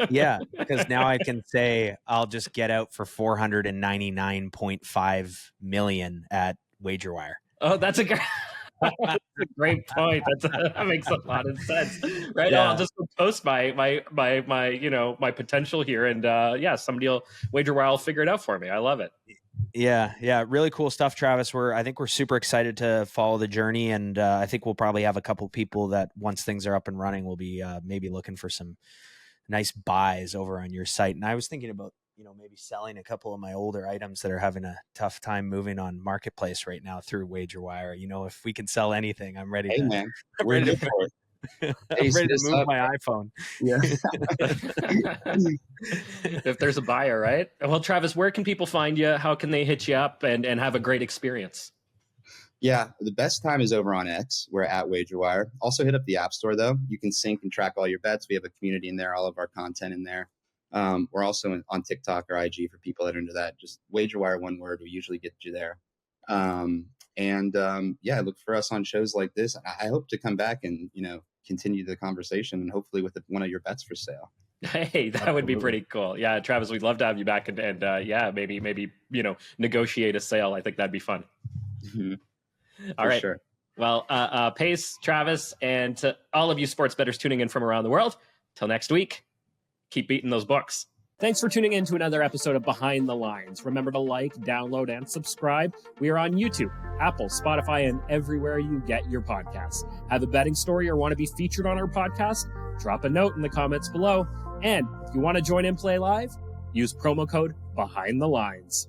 Yeah, because now I can say I'll just get out for $499.5 million at WagerWire. Oh, that's a great point. That makes a lot of sense, right? Yeah. I'll just post my potential here, and somebody will WagerWire will figure it out for me. I love it. Yeah, really cool stuff, Travis. I think we're super excited to follow the journey, and I think we'll probably have a couple people that once things are up and running, we'll be maybe looking for some nice buys over on your site. And I was thinking about maybe selling a couple of my older items that are having a tough time moving on Marketplace right now through WagerWire. If we can sell anything, I'm ready. Hey, man, we're here for it. I'm ready to move my iPhone. Yeah. If there's a buyer, right? Well, Travis, where can people find you? How can they hit you up and have a great experience? Yeah, the best time is over on X. We're at WagerWire. Also hit up the App Store, though. You can sync and track all your bets. We have a community in there, all of our content in there. We're also on TikTok or IG for people that are into that. Just WagerWire, one word, we usually get you there. And look for us on shows like this. I hope to come back and, continue the conversation, and hopefully with one of your bets for sale. Hey, that would be pretty cool. Yeah, Travis, we'd love to have you back and maybe negotiate a sale. I think that'd be fun. Mm-hmm. All right. Sure. Well, Pace, Travis, and to all of you sports bettors tuning in from around the world, till next week, keep beating those books. Thanks for tuning in to another episode of Behind the Lines. Remember to like, download, and subscribe. We are on YouTube, Apple, Spotify, and everywhere you get your podcasts. Have a betting story or want to be featured on our podcast? Drop a note in the comments below. And if you want to join in play live, use promo code Behind the Lines.